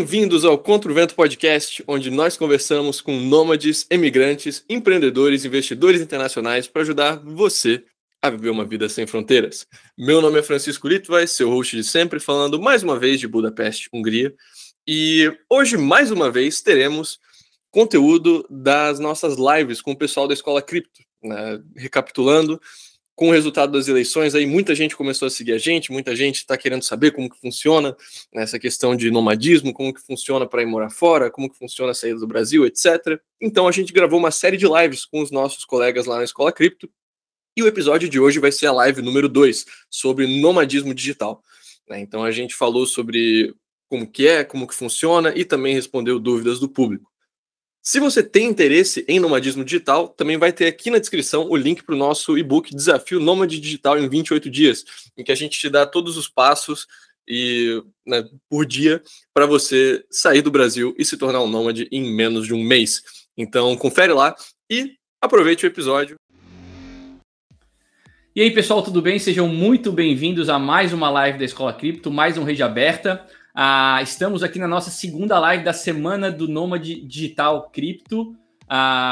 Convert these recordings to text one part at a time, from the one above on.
Bem-vindos ao Contra o Vento Podcast, onde nós conversamos com nômades, emigrantes, empreendedores, investidores internacionais para ajudar você a viver uma vida sem fronteiras. Meu nome é Francisco Litvai, seu host de sempre, falando mais uma vez de Budapeste, Hungria. E hoje, mais uma vez, teremos conteúdo das nossas lives com o pessoal da Escola Cripto, né? Recapitulando, com o resultado das eleições, aí muita gente começou a seguir a gente, muita gente está querendo saber como que funciona essa questão de nomadismo, como que funciona para ir morar fora, como que funciona a saída do Brasil, etc. Então a gente gravou uma série de lives com os nossos colegas lá na Escola Cripto, e o episódio de hoje vai ser a live número 2, sobre nomadismo digital. Então a gente falou sobre como que funciona e também respondeu dúvidas do público. Se você tem interesse em nomadismo digital, também vai ter aqui na descrição o link para o nosso e-book Desafio Nômade Digital em 28 dias, em que a gente te dá todos os passos por dia para você sair do Brasil e se tornar um nômade em menos de um mês. Então confere lá e aproveite o episódio. E aí pessoal, tudo bem? Sejam muito bem-vindos a mais uma live da Escola Cripto, mais um Rede Aberta. Estamos aqui na nossa segunda live da Semana do Nômade Digital Cripto,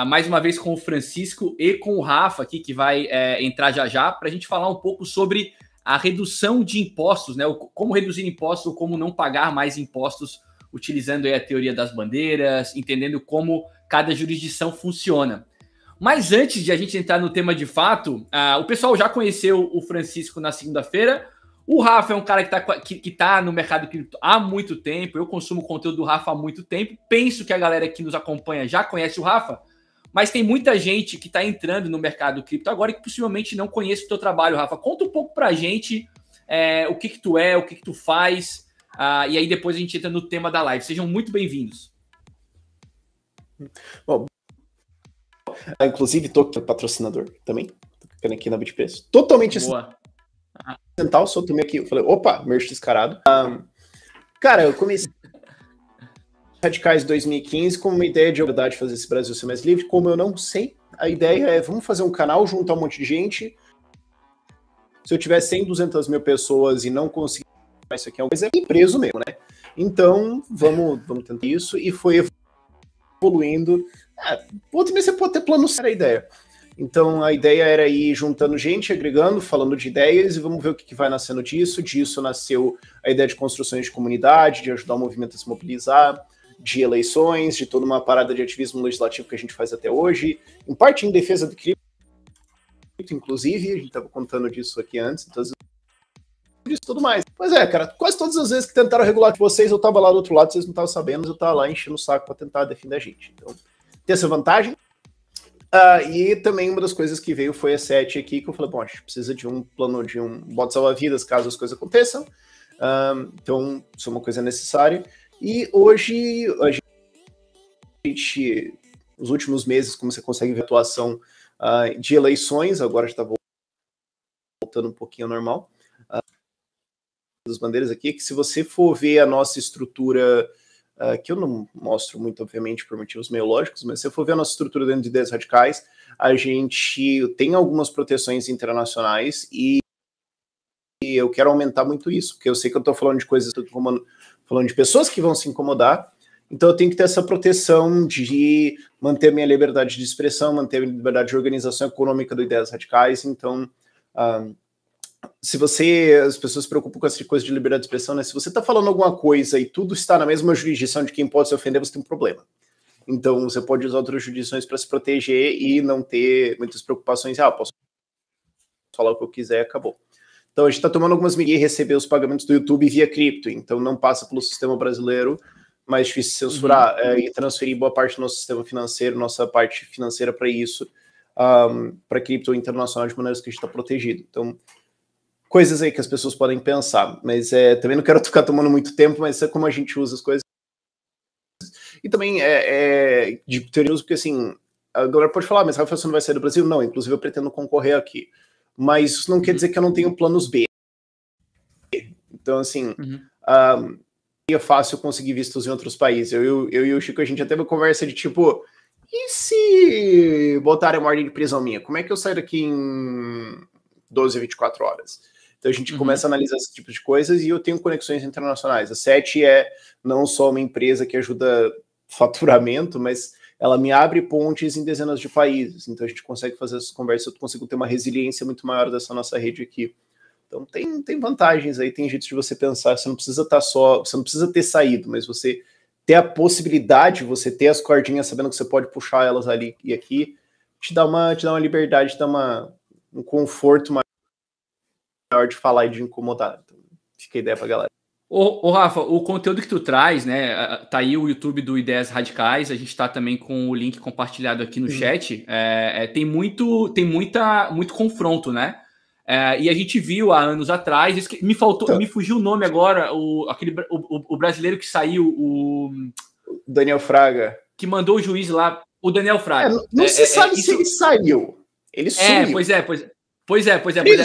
mais uma vez com o Francisco e com o Rafa aqui, que vai entrar já, para a gente falar um pouco sobre a redução de impostos, né? Como reduzir impostos ou como não pagar mais impostos, utilizando aí a teoria das bandeiras, entendendo como cada jurisdição funciona. Mas antes de a gente entrar no tema de fato, o pessoal já conheceu o Francisco na segunda-feira. O Rafa é um cara que tá no mercado cripto há muito tempo. Eu consumo conteúdo do Rafa há muito tempo. Penso que a galera que nos acompanha já conhece o Rafa, mas tem muita gente que está entrando no mercado cripto agora e que possivelmente não conhece o teu trabalho, Rafa. Conta um pouco pra gente o que tu é, o que tu faz, e aí depois a gente entra no tema da live. Sejam muito bem-vindos. Bom, inclusive tô patrocinador também. Tô ficando aqui na BitPreço. Totalmente boa. Só tomei aqui, eu falei, opa, merch descarado. Cara, eu comecei Radicais em 2015 com uma ideia de verdade fazer esse Brasil ser mais livre. Como eu não sei, a ideia é, vamos fazer um canal, juntar um monte de gente. Se eu tiver 100, 200 mil pessoas e não conseguir, isso aqui é uma coisa preso mesmo, né? Então, vamos tentar isso. E foi evoluindo. Também você pode ter plano sério a ideia. Então, a ideia era ir juntando gente, agregando, falando de ideias, e vamos ver o que vai nascendo disso. Disso nasceu a ideia de construções de comunidade, de ajudar o movimento a se mobilizar, de eleições, de toda uma parada de ativismo legislativo que a gente faz até hoje, em parte em defesa do cripto, inclusive, a gente estava contando disso aqui antes, então, disso tudo mais. Pois é, cara, quase todas as vezes que tentaram regular vocês, eu estava lá do outro lado, vocês não estavam sabendo, mas eu estava lá enchendo o saco para tentar defender a gente. Então, tem essa vantagem. E também uma das coisas que veio foi a SET aqui, que eu falei, bom, a gente precisa de um plano, de um bote salva-vidas caso as coisas aconteçam. Então, isso é uma coisa necessária. E hoje, a gente, nos últimos meses, como você consegue ver a atuação de eleições, agora já está voltando um pouquinho ao normal, das bandeiras aqui, que se você for ver a nossa estrutura, que eu não mostro muito, obviamente, por motivos meio lógicos, mas se eu for ver a nossa estrutura dentro de ideias radicais, a gente tem algumas proteções internacionais e eu quero aumentar muito isso, porque eu sei que eu estou falando de coisas, falando de pessoas que vão se incomodar, então eu tenho que ter essa proteção de manter a minha liberdade de expressão, manter a minha liberdade de organização econômica do Ideias Radicais. Então, as pessoas se preocupam com essa coisa de liberdade de expressão, né? Se você está falando alguma coisa e tudo está na mesma jurisdição de quem pode se ofender, você tem um problema. Então, você pode usar outras jurisdições para se proteger e não ter muitas preocupações. Posso falar o que eu quiser, acabou. Então, a gente está tomando algumas medidas e receber os pagamentos do YouTube via cripto. Então, não passa pelo sistema brasileiro, mais difícil de censurar e transferir boa parte do nosso sistema financeiro, nossa parte financeira para isso, para cripto internacional de maneiras que a gente está protegido. Então, coisas aí que as pessoas podem pensar. Mas também não quero ficar tomando muito tempo, mas é como a gente usa as coisas. E também de teoria, porque assim, a galera pode falar, mas Rafael, você não vai sair do Brasil? Não, inclusive eu pretendo concorrer aqui. Mas isso não quer dizer que eu não tenho planos B. Então, assim, é fácil conseguir vistos em outros países. Eu e o Chico, a gente já teve uma conversa de tipo, e se botarem uma ordem de prisão minha? Como é que eu saio daqui em 12 a 24 horas? Então a gente começa a analisar esse tipo de coisas e eu tenho conexões internacionais. A SET é não só uma empresa que ajuda faturamento, mas ela me abre pontes em dezenas de países. Então a gente consegue fazer essas conversas, eu consigo ter uma resiliência muito maior dessa nossa rede aqui. Então tem vantagens aí, tem jeito de você pensar, você não precisa você não precisa ter saído, mas você ter a possibilidade, você ter as cordinhas sabendo que você pode puxar elas ali e aqui, te dá uma liberdade, te dá um conforto maior de falar e de incomodar. Então, fica a ideia pra galera. Ô, Rafa, o conteúdo que tu traz, né? Tá aí o YouTube do Ideias Radicais, a gente tá também com o link compartilhado aqui no chat. Tem muito confronto, né? E a gente viu há anos atrás, me fugiu o nome agora, o brasileiro que saiu, o Daniel Fraga. Que mandou o juiz lá, o Daniel Fraga. Não se sabe se ele saiu. Ele sumiu. Pois é.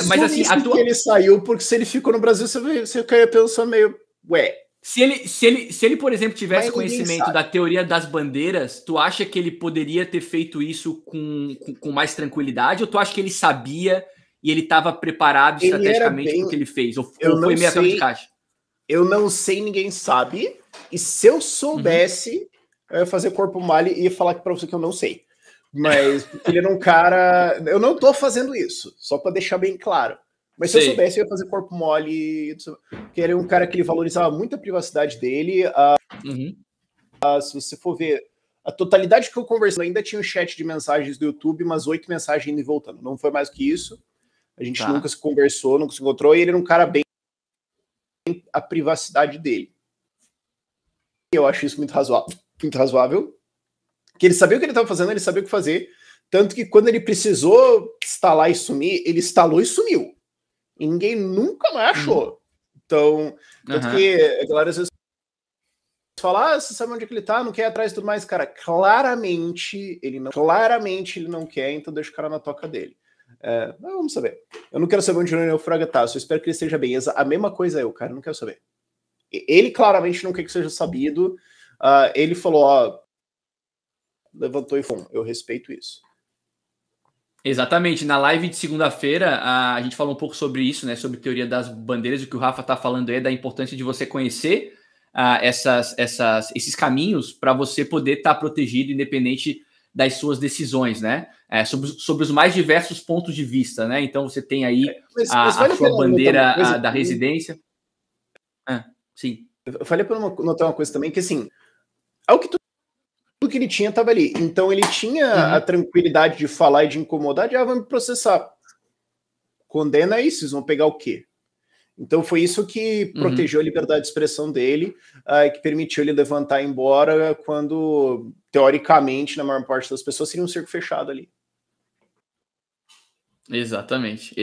Mas assim, que ele saiu, porque se ele ficou no Brasil, você ficaria pensando meio, ué. Se ele, por exemplo, tivesse conhecimento da teoria das bandeiras, tu acha que ele poderia ter feito isso com mais tranquilidade? Ou tu acha que ele sabia e ele estava preparado estrategicamente para o que ele fez? Ou foi meio atrás de caixa? Eu não sei, ninguém sabe. E se eu soubesse, eu ia fazer corpo mole e ia falar para você que eu não sei. Mas ele era um cara... Eu não tô fazendo isso, só para deixar bem claro. Mas se eu soubesse, eu ia fazer corpo mole. Porque ele é um cara que ele valorizava muito a privacidade dele. Se você for ver, a totalidade que eu conversei, ainda tinha um chat de mensagens do YouTube, umas 8 mensagens indo e voltando. Não foi mais que isso. A gente nunca se conversou, nunca se encontrou. E ele era um cara bem... a privacidade dele. Eu acho isso muito razoável. Que ele sabia o que ele estava fazendo, ele sabia o que fazer. Tanto que quando ele precisou instalar e sumir, ele instalou e sumiu. E ninguém nunca mais achou. Então, tanto que a galera às vezes fala, você sabe onde é que ele tá, não quer ir atrás e tudo mais. Cara, claramente ele não quer, então deixa o cara na toca dele. Vamos saber. Eu não quero saber onde o Daniel Fraga tá, só espero que ele esteja bem. A mesma coisa cara, eu não quero saber. Ele claramente não quer que seja sabido. Ele falou, levantou e foi. Eu respeito isso. Exatamente. Na live de segunda-feira, a gente falou um pouco sobre isso, né? Sobre teoria das bandeiras. O que o Rafa tá falando é da importância de você conhecer esses caminhos para você poder estar protegido, independente das suas decisões, né? Sobre os mais diversos pontos de vista, né? Então você tem aí a sua bandeira da residência. Sim. Eu falei para notar uma coisa também, que assim, ao que tudo que ele tinha estava ali. Então ele tinha a tranquilidade de falar e de incomodar, vamos me processar. Condena isso, vocês vão pegar o quê? Então foi isso que protegeu a liberdade de expressão dele, que permitiu ele levantar e ir embora quando, teoricamente, na maior parte das pessoas, seria um circo fechado ali. Exatamente.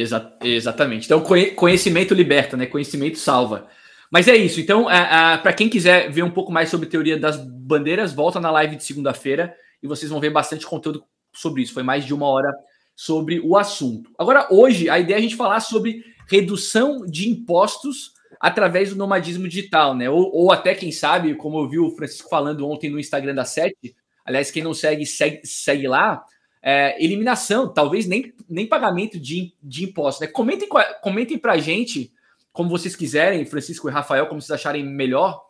Então conhecimento liberta, né? Conhecimento salva. Mas é isso. Então, para quem quiser ver um pouco mais sobre teoria das bandeiras, volta na live de segunda-feira e vocês vão ver bastante conteúdo sobre isso. Foi mais de 1 hora sobre o assunto. Agora, hoje, a ideia é a gente falar sobre redução de impostos através do nomadismo digital, né? Ou até, quem sabe, como eu vi o Francisco falando ontem no Instagram da SET, aliás, quem não segue lá, eliminação, talvez nem pagamento de impostos, né? Comentem pra gente, como vocês quiserem, Francisco e Rafael, como vocês acharem melhor,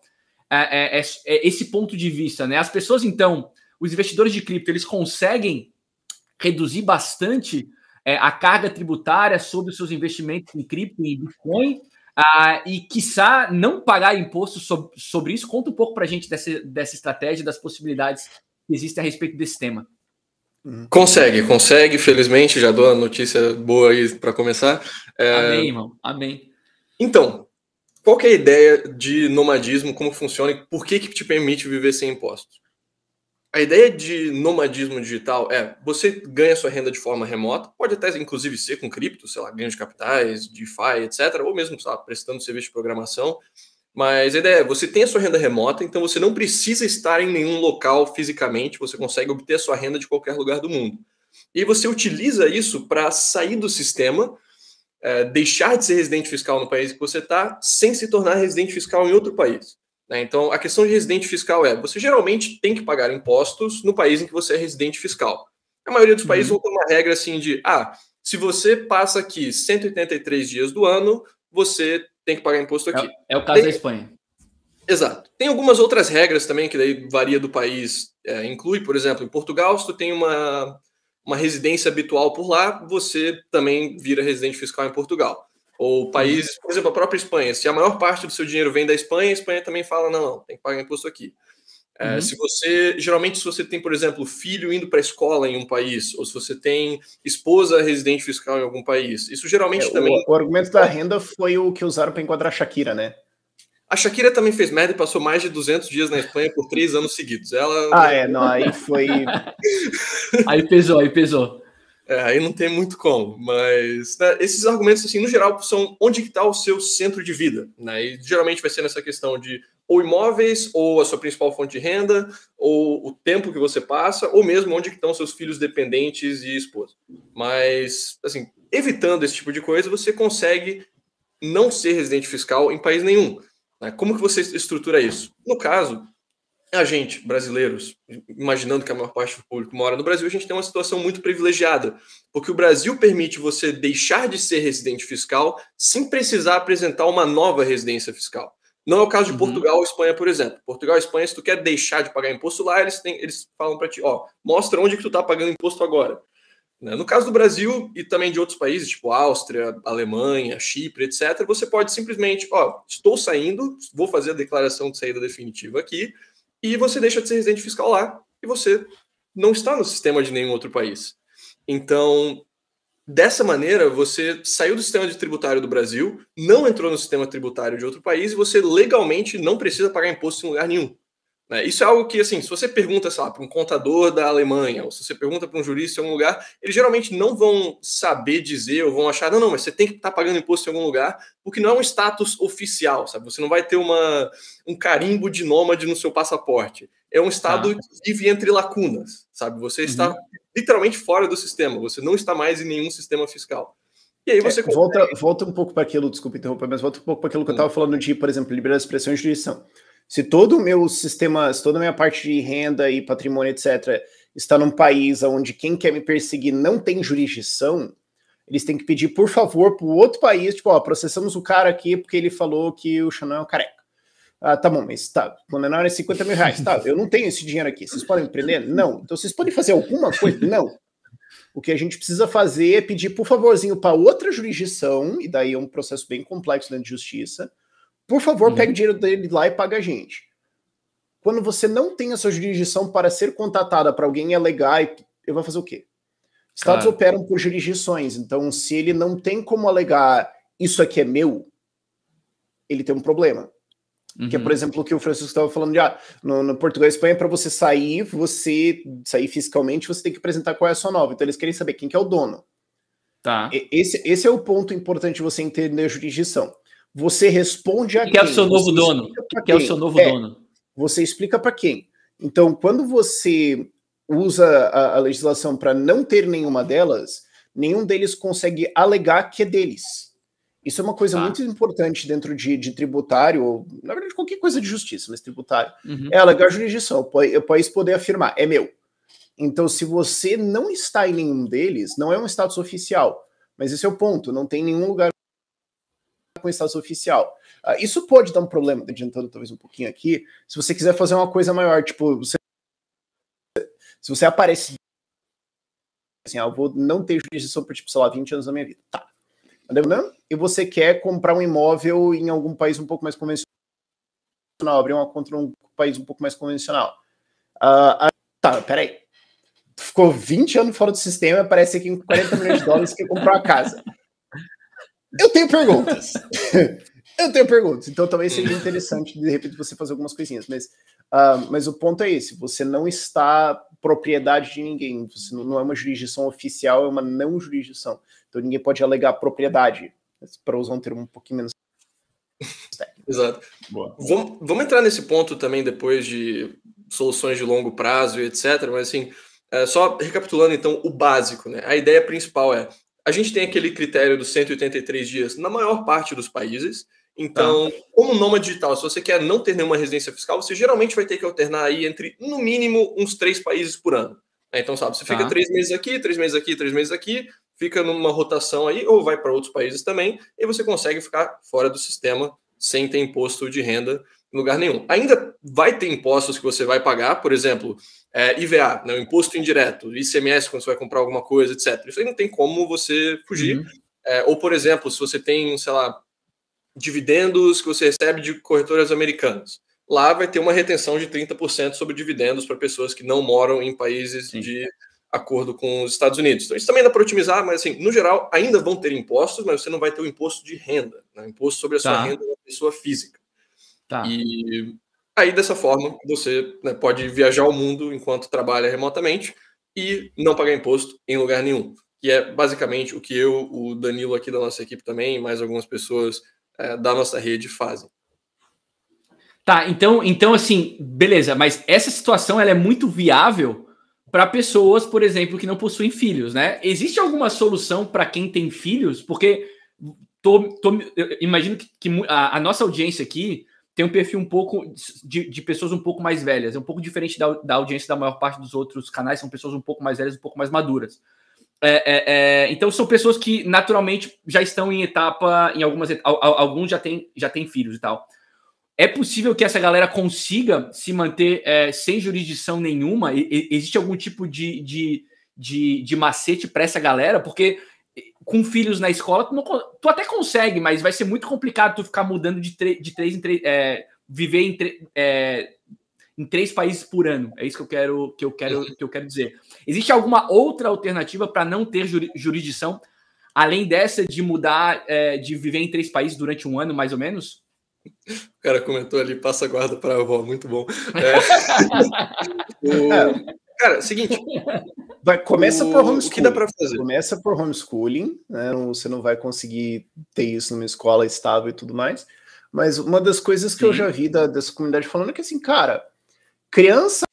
esse ponto de vista, né? As pessoas, então, os investidores de cripto, eles conseguem reduzir bastante a carga tributária sobre os seus investimentos em cripto e em Bitcoin, e, quiçá, não pagar imposto sobre isso. Conta um pouco para a gente dessa estratégia, das possibilidades que existem a respeito desse tema. Consegue, felizmente, já dou a notícia boa aí para começar. Amém, irmão, amém. Então, qual que é a ideia de nomadismo, como funciona e por que te permite viver sem impostos? A ideia de nomadismo digital você ganha sua renda de forma remota, pode até inclusive ser com cripto, sei lá, ganho de capitais, DeFi, etc., ou mesmo, sei lá, prestando serviço de programação, mas a ideia é, você tem a sua renda remota, então você não precisa estar em nenhum local fisicamente, você consegue obter a sua renda de qualquer lugar do mundo. E você utiliza isso para sair do sistema, deixar de ser residente fiscal no país que você está, sem se tornar residente fiscal em outro país. Então, a questão de residente fiscal você geralmente tem que pagar impostos no país em que você é residente fiscal. A maioria dos países vão ter uma regra assim de, se você passa aqui 183 dias do ano, você tem que pagar imposto aqui. É o caso da Espanha. Exato. Tem algumas outras regras também, que daí varia do país. Inclui, por exemplo, em Portugal, se tu tem uma residência habitual por lá, você também vira residente fiscal em Portugal. Ou países, por exemplo, a própria Espanha. Se a maior parte do seu dinheiro vem da Espanha, a Espanha também fala, não, tem que pagar imposto aqui. Geralmente, se você tem, por exemplo, filho indo para a escola em um país, ou se você tem esposa residente fiscal em algum país, isso geralmente também... O argumento da renda foi o que usaram para enquadrar a Shakira, né? A Shakira também fez merda e passou mais de 200 dias na Espanha por 3 anos seguidos. Aí foi... Aí pesou. Aí não tem muito como, mas né, esses argumentos, assim, no geral, são onde que está o seu centro de vida, né? E geralmente vai ser nessa questão de ou imóveis, ou a sua principal fonte de renda, ou o tempo que você passa, ou mesmo onde que estão seus filhos dependentes e esposa. Mas, assim, evitando esse tipo de coisa, você consegue não ser residente fiscal em país nenhum. Como que você estrutura isso? No caso, a gente, brasileiros, imaginando que a maior parte do público mora no Brasil, a gente tem uma situação muito privilegiada, porque o Brasil permite você deixar de ser residente fiscal sem precisar apresentar uma nova residência fiscal. Não é o caso de Portugal ou Espanha, por exemplo. Portugal e Espanha, se tu quer deixar de pagar imposto lá, eles falam para ti, mostra onde que tu tá pagando imposto agora. No caso do Brasil e também de outros países, tipo Áustria, Alemanha, Chipre, etc., você pode simplesmente, estou saindo, vou fazer a declaração de saída definitiva aqui, e você deixa de ser residente fiscal lá, e você não está no sistema de nenhum outro país. Então, dessa maneira, você saiu do sistema tributário do Brasil, não entrou no sistema tributário de outro país, e você legalmente não precisa pagar imposto em lugar nenhum. Isso é algo que, assim, se você pergunta, sei lá, para um contador da Alemanha, ou se você pergunta para um jurista em algum lugar, eles geralmente não vão saber dizer, ou vão achar, não, mas você tem que estar pagando imposto em algum lugar, porque não é um status oficial, sabe? Você não vai ter um carimbo de nômade no seu passaporte. É um estado que vive entre lacunas, sabe? Você está literalmente fora do sistema, você não está mais em nenhum sistema fiscal. E aí você volta um pouco para aquilo, desculpa interromper, mas volta um pouco para aquilo que eu estava falando de, por exemplo, liberdade de expressão e jurisdição. Se todo o meu sistema, se toda a minha parte de renda e patrimônio, etc., está num país onde quem quer me perseguir não tem jurisdição, eles têm que pedir, por favor, para o outro país, tipo, processamos o cara aqui porque ele falou que o Xanão é um careca. Tá bom, mas condenaram R$50 mil. Eu não tenho esse dinheiro aqui. Vocês podem me prender? Não. Então vocês podem fazer alguma coisa? Não. O que a gente precisa fazer é pedir, por favorzinho, para outra jurisdição, e daí é um processo bem complexo dentro de justiça. Por favor, pegue o dinheiro dele lá e paga a gente. Quando você não tem essa jurisdição para ser contatada para alguém alegar, ele vai fazer o quê? Estados operam por jurisdições, então se ele não tem como alegar isso aqui é meu, ele tem um problema. Que é, por exemplo, o que o Francisco estava falando de no Portugal e Espanha, para você sair fiscalmente, você tem que apresentar qual é a sua nova. Então eles querem saber quem que é o dono. Esse é o ponto importante de você entender a jurisdição. Você responde a quem? Quem é o seu novo dono? Quem é o seu novo dono? Você explica para quem? Então, quando você usa a legislação para não ter nenhuma delas, nenhum deles consegue alegar que é deles. Isso é uma coisa muito importante dentro de tributário, ou, na verdade, qualquer coisa de justiça, mas tributário. É alegar a jurisdição, o país poder afirmar, é meu. Então, se você não está em nenhum deles, não é um status oficial. Mas esse é o ponto, não tem nenhum lugar com status oficial. Isso pode dar um problema, adiantando talvez um pouquinho aqui, se você quiser fazer uma coisa maior, tipo, se você aparece assim, eu vou não ter jurisdição por, tipo, sei lá, 20 anos da minha vida. Tá. E você quer comprar um imóvel em algum país um pouco mais convencional, abrir uma conta num país um pouco mais convencional. Peraí. Ficou 20 anos fora do sistema e aparece aqui com $40 milhões que comprou a casa. Eu tenho perguntas. Então talvez seja interessante, de repente, você fazer algumas coisinhas. Mas o ponto é esse. Você não está propriedade de ninguém. Você não é uma jurisdição oficial, é uma não jurisdição. Então ninguém pode alegar propriedade. Para usar um termo um pouquinho menos técnico. Exato. Boa. Vamos entrar nesse ponto também depois de soluções de longo prazo e etc. Mas assim, só recapitulando então o básico, né? A ideia principal é a gente tem aquele critério dos 183 dias na maior parte dos países. Então, como nômade digital, se você quer não ter nenhuma residência fiscal, você geralmente vai ter que alternar aí entre, no mínimo, uns 3 países por ano. Então, sabe, você fica 3 meses aqui, 3 meses aqui, 3 meses aqui, fica numa rotação aí, ou vai para outros países também, e você consegue ficar fora do sistema sem ter imposto de renda em lugar nenhum. Ainda vai ter impostos que você vai pagar, por exemplo, IVA, né, o imposto indireto, ICMS quando você vai comprar alguma coisa, etc. Isso aí não tem como você fugir. Ou, por exemplo, se você tem, sei lá, dividendos que você recebe de corretoras americanas. Lá vai ter uma retenção de 30% sobre dividendos para pessoas que não moram em países de acordo com os Estados Unidos. Então, isso também dá para otimizar, mas, assim, no geral, ainda vão ter impostos, mas você não vai ter o imposto de renda, né? Imposto sobre a sua renda da pessoa física. E aí, dessa forma, você, né, pode viajar ao mundo enquanto trabalha remotamente e não pagar imposto em lugar nenhum, que é basicamente o que eu, o Danilo aqui da nossa equipe também, e mais algumas pessoas da nossa rede fazem. Tá, então assim, beleza, mas essa situação ela é muito viável para pessoas, por exemplo, que não possuem filhos, né? Existe alguma solução para quem tem filhos? Porque eu imagino que a nossa audiência aqui tem um perfil um pouco de pessoas um pouco mais velhas, é um pouco diferente da audiência da maior parte dos outros canais, são pessoas um pouco mais velhas, um pouco mais maduras. Então são pessoas que naturalmente já estão em etapa, em alguns já têm filhos e tal. É possível que essa galera consiga se manter sem jurisdição nenhuma? Existe algum tipo de macete para essa galera? Porque com filhos na escola, tu até consegue, mas vai ser muito complicado tu ficar mudando de três em três, viver em 3 países por ano. É isso que eu quero dizer. Existe alguma outra alternativa para não ter jurisdição, além dessa de mudar, de viver em 3 países durante um ano, mais ou menos? O cara comentou ali, passa a guarda para a avó, muito bom. Cara, seguinte... Começa por homeschooling. O que dá para fazer? Começa por homeschooling, né? Você não vai conseguir ter isso numa escola estável e tudo mais. Mas uma das coisas que eu já vi dessa comunidade falando é que, assim, cara, criança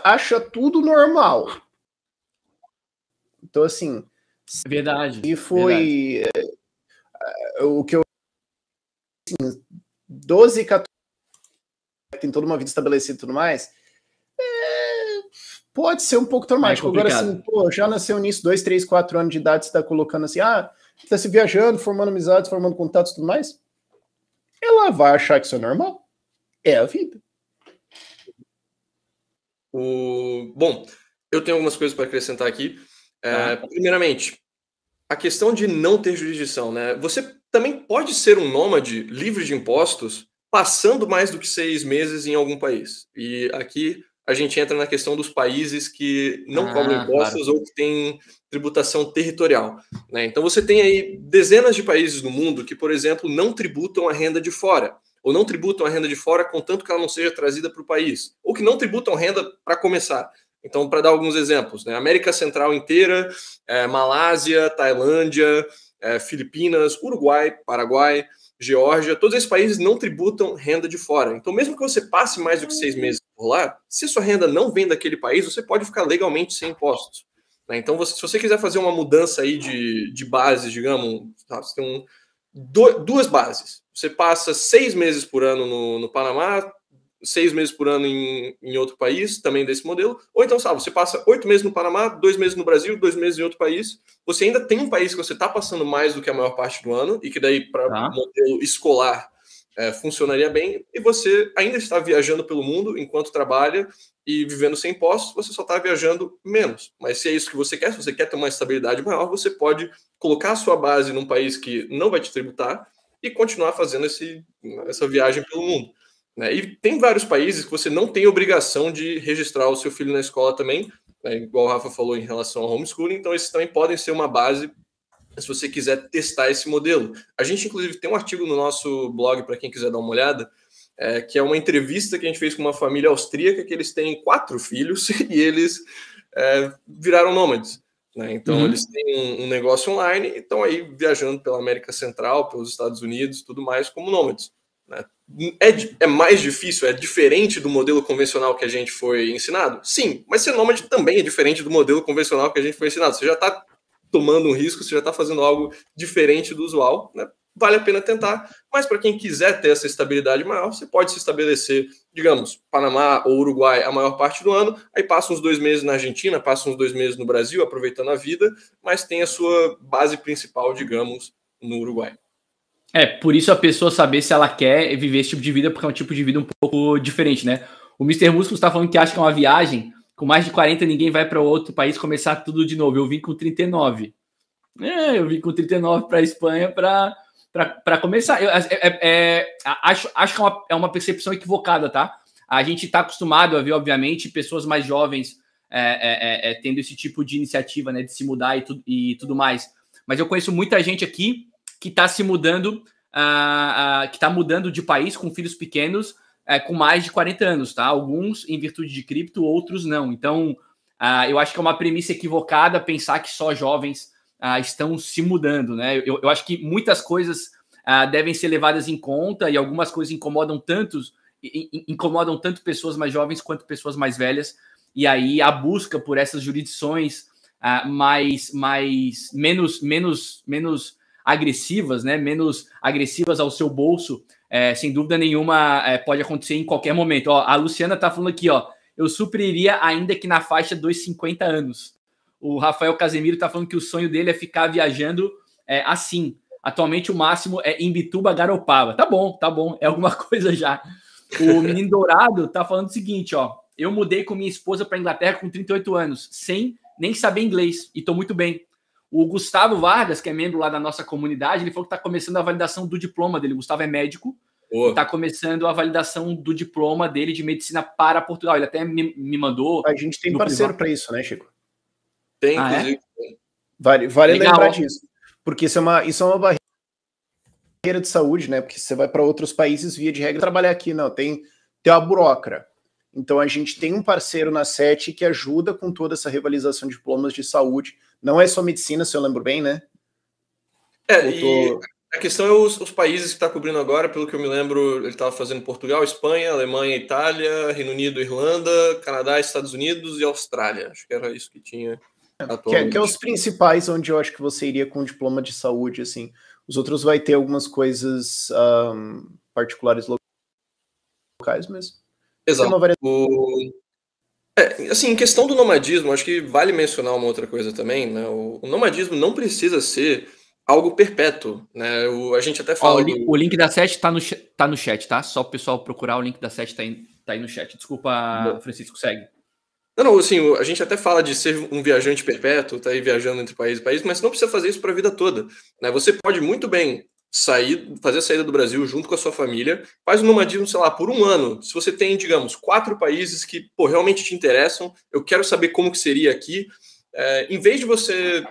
acha tudo normal. Então, assim... Verdade. E foi... o que eu... Assim, 12, 14... Tem toda uma vida estabelecida e tudo mais... Pode ser um pouco traumático. Agora, assim, já nasceu nisso, 2, 3, 4 anos de idade, você tá colocando assim, tá se viajando, formando amizades, formando contatos e tudo mais. Ela vai achar que isso é normal. É a vida. Bom, eu tenho algumas coisas para acrescentar aqui. Primeiramente, a questão de não ter jurisdição, né? Você também pode ser um nômade livre de impostos, passando mais do que 6 meses em algum país. E aqui a gente entra na questão dos países que não cobram impostos ou que têm tributação territorial, né? Então você tem aí dezenas de países no mundo que, por exemplo, não tributam a renda de fora, ou não tributam a renda de fora contanto que ela não seja trazida para o país, ou que não tributam renda para começar. Então, para dar alguns exemplos, né? América Central inteira, Malásia, Tailândia, Filipinas, Uruguai, Paraguai, Geórgia, todos esses países não tributam renda de fora. Então, mesmo que você passe mais do que 6 meses por lá, se sua renda não vem daquele país, você pode ficar legalmente sem impostos, né? Então, se você quiser fazer uma mudança aí de bases, digamos, você tem 2 bases. Você passa 6 meses por ano no Panamá, 6 meses por ano em outro país, também desse modelo, ou então, sabe, você passa 8 meses no Panamá, 2 meses no Brasil, 2 meses em outro país, você ainda tem um país que você está passando mais do que a maior parte do ano, e que daí, para modelo escolar, funcionaria bem, e você ainda está viajando pelo mundo enquanto trabalha e vivendo sem impostos, você só está viajando menos. Mas se é isso que você quer, se você quer ter uma estabilidade maior, você pode colocar a sua base num país que não vai te tributar e continuar fazendo essa viagem pelo mundo, né? E tem vários países que você não tem obrigação de registrar o seu filho na escola também, né? Igual o Rafa falou em relação ao homeschooling, então esses também podem ser uma base se você quiser testar esse modelo. A gente, inclusive, tem um artigo no nosso blog para quem quiser dar uma olhada, que é uma entrevista que a gente fez com uma família austríaca que eles têm 4 filhos e eles viraram nômades, né? Então, eles têm um negócio online e estão aí viajando pela América Central, pelos Estados Unidos, tudo mais, como nômades, né? É mais difícil, é diferente do modelo convencional que a gente foi ensinado? Sim, mas ser nômade também é diferente do modelo convencional que a gente foi ensinado. Você já está tomando um risco, você já está fazendo algo diferente do usual, né? vale a pena tentar, mas para quem quiser ter essa estabilidade maior, você pode se estabelecer, digamos, Panamá ou Uruguai a maior parte do ano, aí passa uns 2 meses na Argentina, passa uns 2 meses no Brasil, aproveitando a vida, mas tem a sua base principal, digamos, no Uruguai. Por isso a pessoa saber se ela quer viver esse tipo de vida, porque é um tipo de vida um pouco diferente, né? O Mr. Músculo está falando que acha que é uma viagem, com mais de 40 ninguém vai para outro país começar tudo de novo. Eu vim com 39. Eu vim com 39 para a Espanha para começar. Acho que é uma percepção equivocada, tá? A gente está acostumado a ver, obviamente, pessoas mais jovens tendo esse tipo de iniciativa, né, de se mudar e tudo mais. Mas eu conheço muita gente aqui que está se mudando, que está mudando de país com filhos pequenos, com mais de 40 anos, tá? Alguns em virtude de cripto, outros não. Então, eu acho que é uma premissa equivocada pensar que só jovens estão se mudando, né? Eu acho que muitas coisas devem ser levadas em conta e algumas coisas incomodam tanto pessoas mais jovens quanto pessoas mais velhas. E aí a busca por essas jurisdições menos agressivas, né? Menos agressivas ao seu bolso, sem dúvida nenhuma, pode acontecer em qualquer momento. Ó, a Luciana tá falando aqui, ó, eu super iria ainda que na faixa dos 50 anos. O Rafael Casemiro tá falando que o sonho dele é ficar viajando assim. Atualmente o máximo é Imbituba, Garopaba. Tá bom, é alguma coisa já. O Menino Dourado tá falando o seguinte, ó, eu mudei com minha esposa para Inglaterra com 38 anos, sem nem saber inglês, e tô muito bem. O Gustavo Vargas, que é membro lá da nossa comunidade, ele falou que está começando a validação do diploma dele. O Gustavo é médico, está começando a validação do diploma dele de medicina para Portugal. Ele até me mandou... A gente tem parceiro para isso, né, Chico? Tem, inclusive. Vale lembrar disso. Porque isso é uma barreira de saúde, né? Porque você vai para outros países, via de regra, trabalhar aqui. Não, tem a burocra. Então, a gente tem um parceiro na SET que ajuda com toda essa revalidação de diplomas de saúde. Não é só medicina, se eu lembro bem, né? E a questão é os países que está cobrindo agora, pelo que eu me lembro, ele estava fazendo Portugal, Espanha, Alemanha, Itália, Reino Unido, Irlanda, Canadá, Estados Unidos e Austrália. Acho que era isso que tinha atualmente. Que é os principais onde eu acho que você iria com diploma de saúde, assim. Os outros vai ter algumas coisas particulares locais, mas... Exato. Assim, em questão do nomadismo, acho que vale mencionar uma outra coisa também, né? O nomadismo não precisa ser algo perpétuo, né? A gente até fala... O link da SET tá no chat, tá? Só o pessoal procurar, o link da SET tá aí no chat. Desculpa, Francisco, segue. Não, assim, a gente até fala de ser um viajante perpétuo, tá aí viajando entre país e país, mas não precisa fazer isso para a vida toda, né? Você pode muito bem fazer a saída do Brasil junto com a sua família, faz o nomadismo, sei lá, por 1 ano. Se você tem, digamos, 4 países que realmente te interessam, eu quero saber como que seria aqui, em vez de você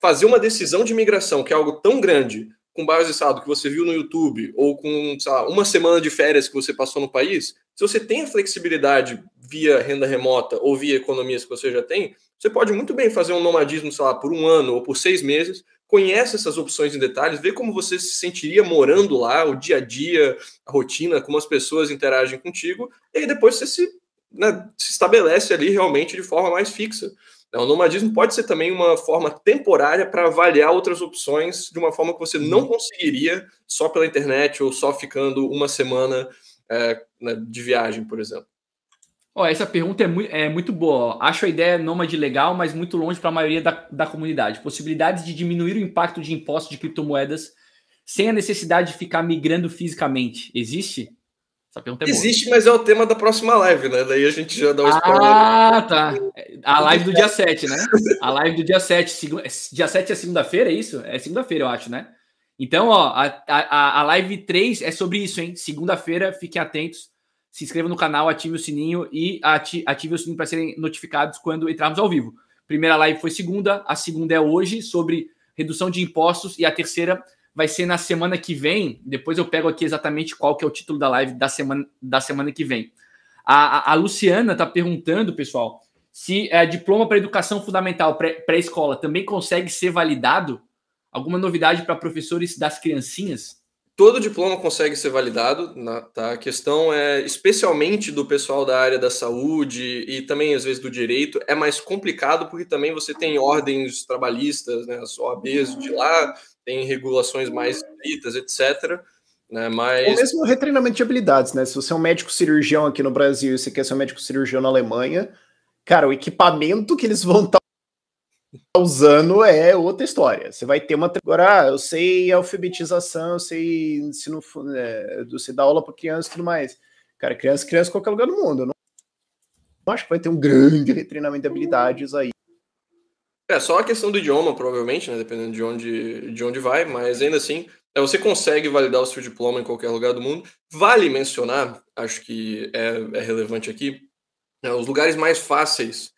fazer uma decisão de imigração, que é algo tão grande, com base, sabe, que você viu no YouTube, ou com, sei lá, 1 semana de férias que você passou no país, se você tem a flexibilidade via renda remota ou via economias que você já tem, você pode muito bem fazer um nomadismo, sei lá, por 1 ano ou por 6 meses, conhece essas opções em detalhes, vê como você se sentiria morando lá, o dia a dia, a rotina, como as pessoas interagem contigo, e aí depois você se estabelece ali realmente de forma mais fixa. O nomadismo pode ser também uma forma temporária para avaliar outras opções de uma forma que você não conseguiria só pela internet ou só ficando 1 semana de viagem, por exemplo. Essa pergunta é muito boa. Acho a ideia nômade legal, mas muito longe para a maioria da comunidade. Possibilidades de diminuir o impacto de impostos de criptomoedas sem a necessidade de ficar migrando fisicamente. Existe? Essa pergunta é boa. Existe, mas é o tema da próxima live, né? Daí a gente já dá o spoiler. Tá. A live do dia 7, né? A live do dia 7. Dia 7 é segunda-feira, é isso? É segunda-feira, eu acho, né? Então, a live 3 é sobre isso, hein? Segunda-feira, fiquem atentos. Se inscreva no canal, ative o sininho e ative o sininho para serem notificados quando entrarmos ao vivo. Primeira live foi segunda, a segunda é hoje, sobre redução de impostos, e a terceira vai ser na semana que vem. Depois eu pego aqui exatamente qual que é o título da live da semana que vem. A Luciana está perguntando, pessoal, se diploma para educação fundamental, pré-escola, também consegue ser validado? Alguma novidade para professores das criancinhas? Todo diploma consegue ser validado, tá? A questão é, especialmente do pessoal da área da saúde e também, às vezes, do direito, é mais complicado porque também você tem ordens trabalhistas, né, as OABs de lá, tem regulações mais estritas, etc. Né? Mas... Ou mesmo o retreinamento de habilidades, né? Se você é um médico cirurgião aqui no Brasil e você quer ser um médico cirurgião na Alemanha, cara, o equipamento que eles vão estar usando é outra história. Você vai ter uma... Agora, eu sei alfabetização, eu sei ensino, você dá aula para criança e tudo mais. Cara, criança em qualquer lugar do mundo. Eu não acho que vai ter um grande retreinamento de habilidades aí. Só a questão do idioma, provavelmente, né? Dependendo de onde vai, mas ainda assim, você consegue validar o seu diploma em qualquer lugar do mundo. Vale mencionar, acho que é relevante aqui, os lugares mais fáceis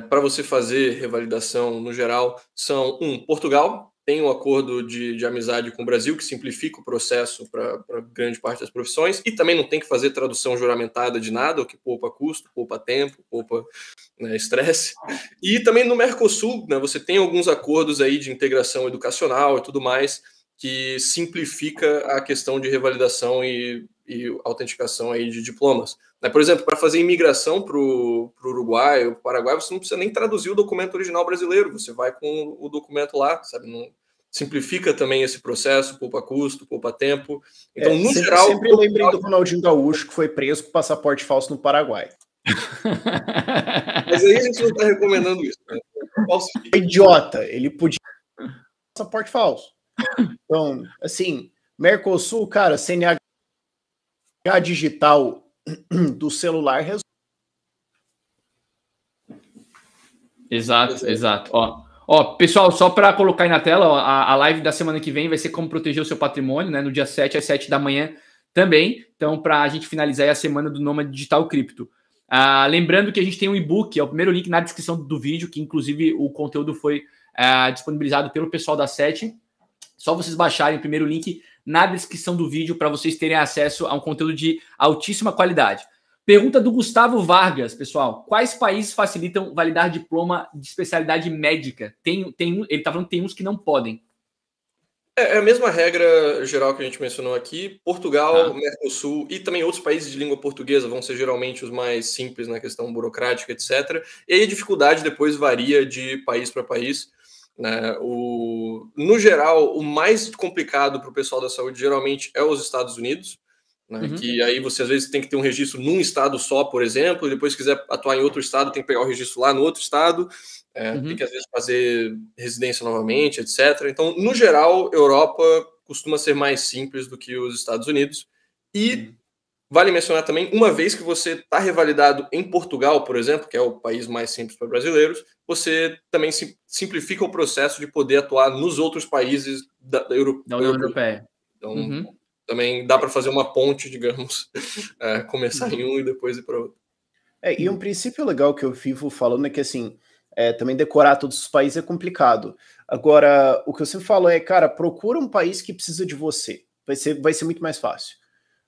para você fazer revalidação no geral são, Portugal, tem um acordo de amizade com o Brasil que simplifica o processo para grande parte das profissões e também não tem que fazer tradução juramentada de nada, o que poupa custo, poupa tempo, poupa estresse. E também no Mercosul, né, você tem alguns acordos aí de integração educacional e tudo mais que simplifica a questão de revalidação e autenticação aí de diplomas. Por exemplo, para fazer imigração para o Uruguai ou para o Paraguai, você não precisa nem traduzir o documento original brasileiro, você vai com o documento lá, sabe? Não, simplifica também esse processo, poupa custo, poupa tempo. Então, no geral... Sempre lembrei do Ronaldinho Gaúcho, que foi preso com passaporte falso no Paraguai. Mas aí a gente não está recomendando isso. Né? Idiota, ele podia passaporte falso. Então, assim, Mercosul, cara, CNH digital do celular resolve. Exato. Ó, pessoal, só para colocar aí na tela, ó, a live da semana que vem vai ser como proteger o seu patrimônio, né? No dia 7 às 7 da manhã também. Então, para a gente finalizar aí a semana do Nômade Digital Cripto. Lembrando que a gente tem um e-book, é o primeiro link na descrição do vídeo, que inclusive o conteúdo foi disponibilizado pelo pessoal da SET. Só vocês baixarem o primeiro link na descrição do vídeo para vocês terem acesso a um conteúdo de altíssima qualidade. Pergunta do Gustavo Vargas, pessoal. Quais países facilitam validar diploma de especialidade médica? Ele está falando que tem uns que não podem. É a mesma regra geral que a gente mencionou aqui. Portugal, Mercosul e também outros países de língua portuguesa vão ser geralmente os mais simples na questão burocrática, etc. E aí a dificuldade depois varia de país para país. Né? No geral, o mais complicado para o pessoal da saúde geralmente é os Estados Unidos, né? Que aí você às vezes tem que ter um registro num estado só, por exemplo, e depois se quiser atuar em outro estado, tem que pegar o registro lá no outro estado, tem que às vezes fazer residência novamente, etc. Então, no geral, Europa costuma ser mais simples do que os Estados Unidos. E vale mencionar também, uma vez que você está revalidado em Portugal, por exemplo, que é o país mais simples para brasileiros, você também simplifica o processo de poder atuar nos outros países da União Europeia. Então, também dá para fazer uma ponte, digamos, começar em um e depois ir para outro. E um princípio legal que eu vivo falando é que, assim, também decorar todos os países é complicado. Agora, o que eu sempre falo é, cara, procura um país que precisa de você. Vai ser muito mais fácil.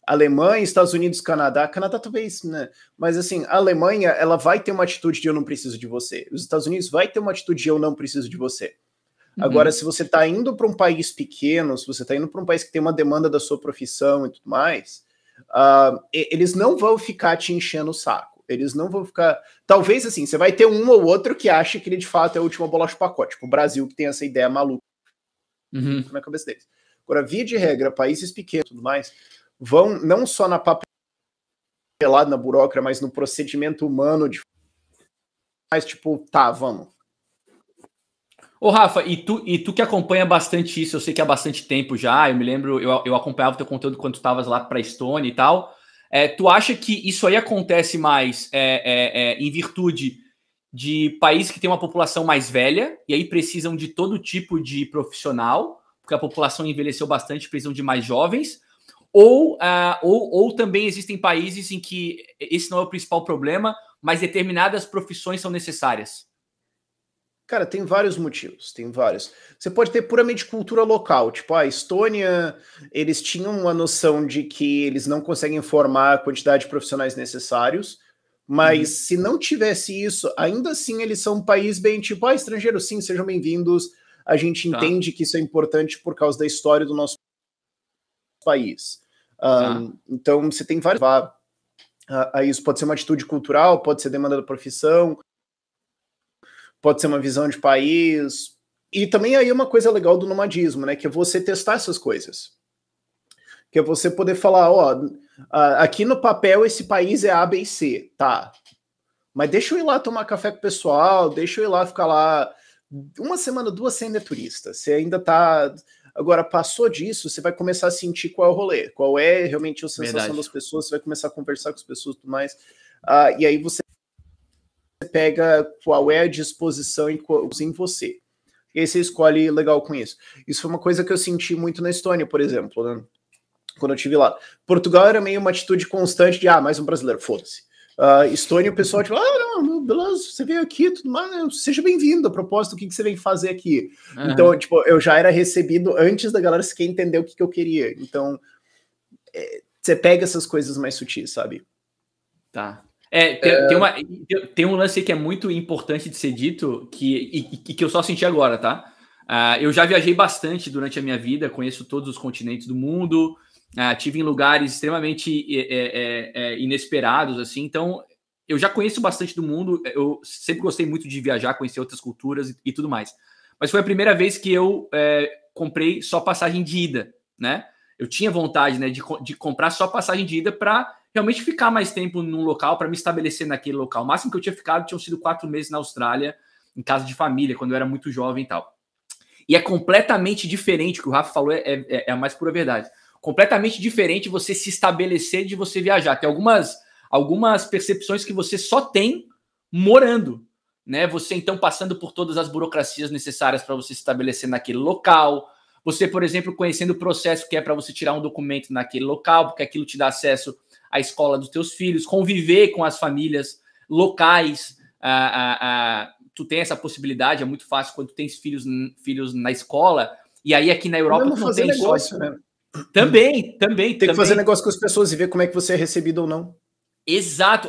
Alemanha, Estados Unidos, Canadá talvez, né? Mas assim, a Alemanha, ela vai ter uma atitude de eu não preciso de você. Os Estados Unidos vai ter uma atitude de eu não preciso de você. Agora, se você está indo para um país pequeno, se você está indo para um país que tem uma demanda da sua profissão e tudo mais, eles não vão ficar te enchendo o saco. Eles não vão ficar... Talvez, assim, você vai ter um ou outro que acha que ele, de fato, é a última bolacha do pacote. Tipo o Brasil, que tem essa ideia maluca na cabeça deles. Agora, via de regra, países pequenos e tudo mais... vão não só na papelada, na burocracia, mas no procedimento humano de mais tipo, vamos. Ô, Rafa, e tu que acompanha bastante isso, eu sei que há bastante tempo já, eu me lembro, eu acompanhava o teu conteúdo quando tu estavas lá para a Estônia e tal. Tu acha que isso aí acontece mais em virtude de países que têm uma população mais velha e aí precisam de todo tipo de profissional, porque a população envelheceu bastante, precisam de mais jovens? Ou também existem países em que esse não é o principal problema, mas determinadas profissões são necessárias? Cara, tem vários motivos, tem vários. Você pode ter puramente cultura local, tipo, a Estônia, eles tinham uma noção de que eles não conseguem formar a quantidade de profissionais necessários, mas se não tivesse isso, ainda assim eles são um país bem tipo, estrangeiros, sim, sejam bem-vindos, a gente entende que isso é importante por causa da história do nosso país. Então, você tem vários... isso pode ser uma atitude cultural, pode ser demanda da profissão, pode ser uma visão de país, E também aí uma coisa legal do nomadismo, né? Que é você testar essas coisas. Que é você poder falar, ó, aqui no papel esse país é A, B e C, tá? Mas deixa eu ir lá tomar café com o pessoal, deixa eu ir lá ficar lá uma semana, 2 sendo turista. Você ainda tá... Agora, passou disso, você vai começar a sentir qual é o rolê, qual é realmente a sensação das pessoas, você vai começar a conversar com as pessoas e tudo mais. E aí você pega qual é a disposição em você. E aí você escolhe legal com isso. Isso foi uma coisa que eu senti muito na Estônia, por exemplo, né? Quando eu estive lá. Portugal era meio uma atitude constante de, mais um brasileiro, foda-se. Estônia, o pessoal tipo, não, beleza, você veio aqui, tudo mais, seja bem-vindo, a propósito, o que você vem fazer aqui? Uhum. Então, tipo, eu já era recebido antes da galera sequer entender o que eu queria. Então, você pega essas coisas mais sutis, sabe? Tá. Tem um lance que é muito importante de ser dito, que eu só senti agora, tá? Eu já viajei bastante durante a minha vida, conheço todos os continentes do mundo, tive em lugares extremamente inesperados, assim, então eu já conheço bastante do mundo, eu sempre gostei muito de viajar, conhecer outras culturas e tudo mais. Mas foi a primeira vez que eu comprei só passagem de ida, né? Eu tinha vontade, né, de comprar só passagem de ida para realmente ficar mais tempo num local, para me estabelecer naquele local. O máximo que eu tinha ficado tinham sido 4 meses na Austrália, em casa de família, quando eu era muito jovem e tal. E é completamente diferente, o que o Rafa falou é a mais pura verdade. Completamente diferente você se estabelecer de você viajar. Tem algumas percepções que você só tem morando, né? Você, então, passando por todas as burocracias necessárias para você se estabelecer naquele local. Você, por exemplo, conhecendo o processo que é para você tirar um documento naquele local, porque aquilo te dá acesso à escola dos teus filhos, conviver com as famílias locais. Tu tem essa possibilidade, é muito fácil quando tu tens filhos na escola. E aí aqui na Europa tu não tem negócio, né? Também. Tem que fazer negócio com as pessoas e ver como é que você é recebido ou não. Exato.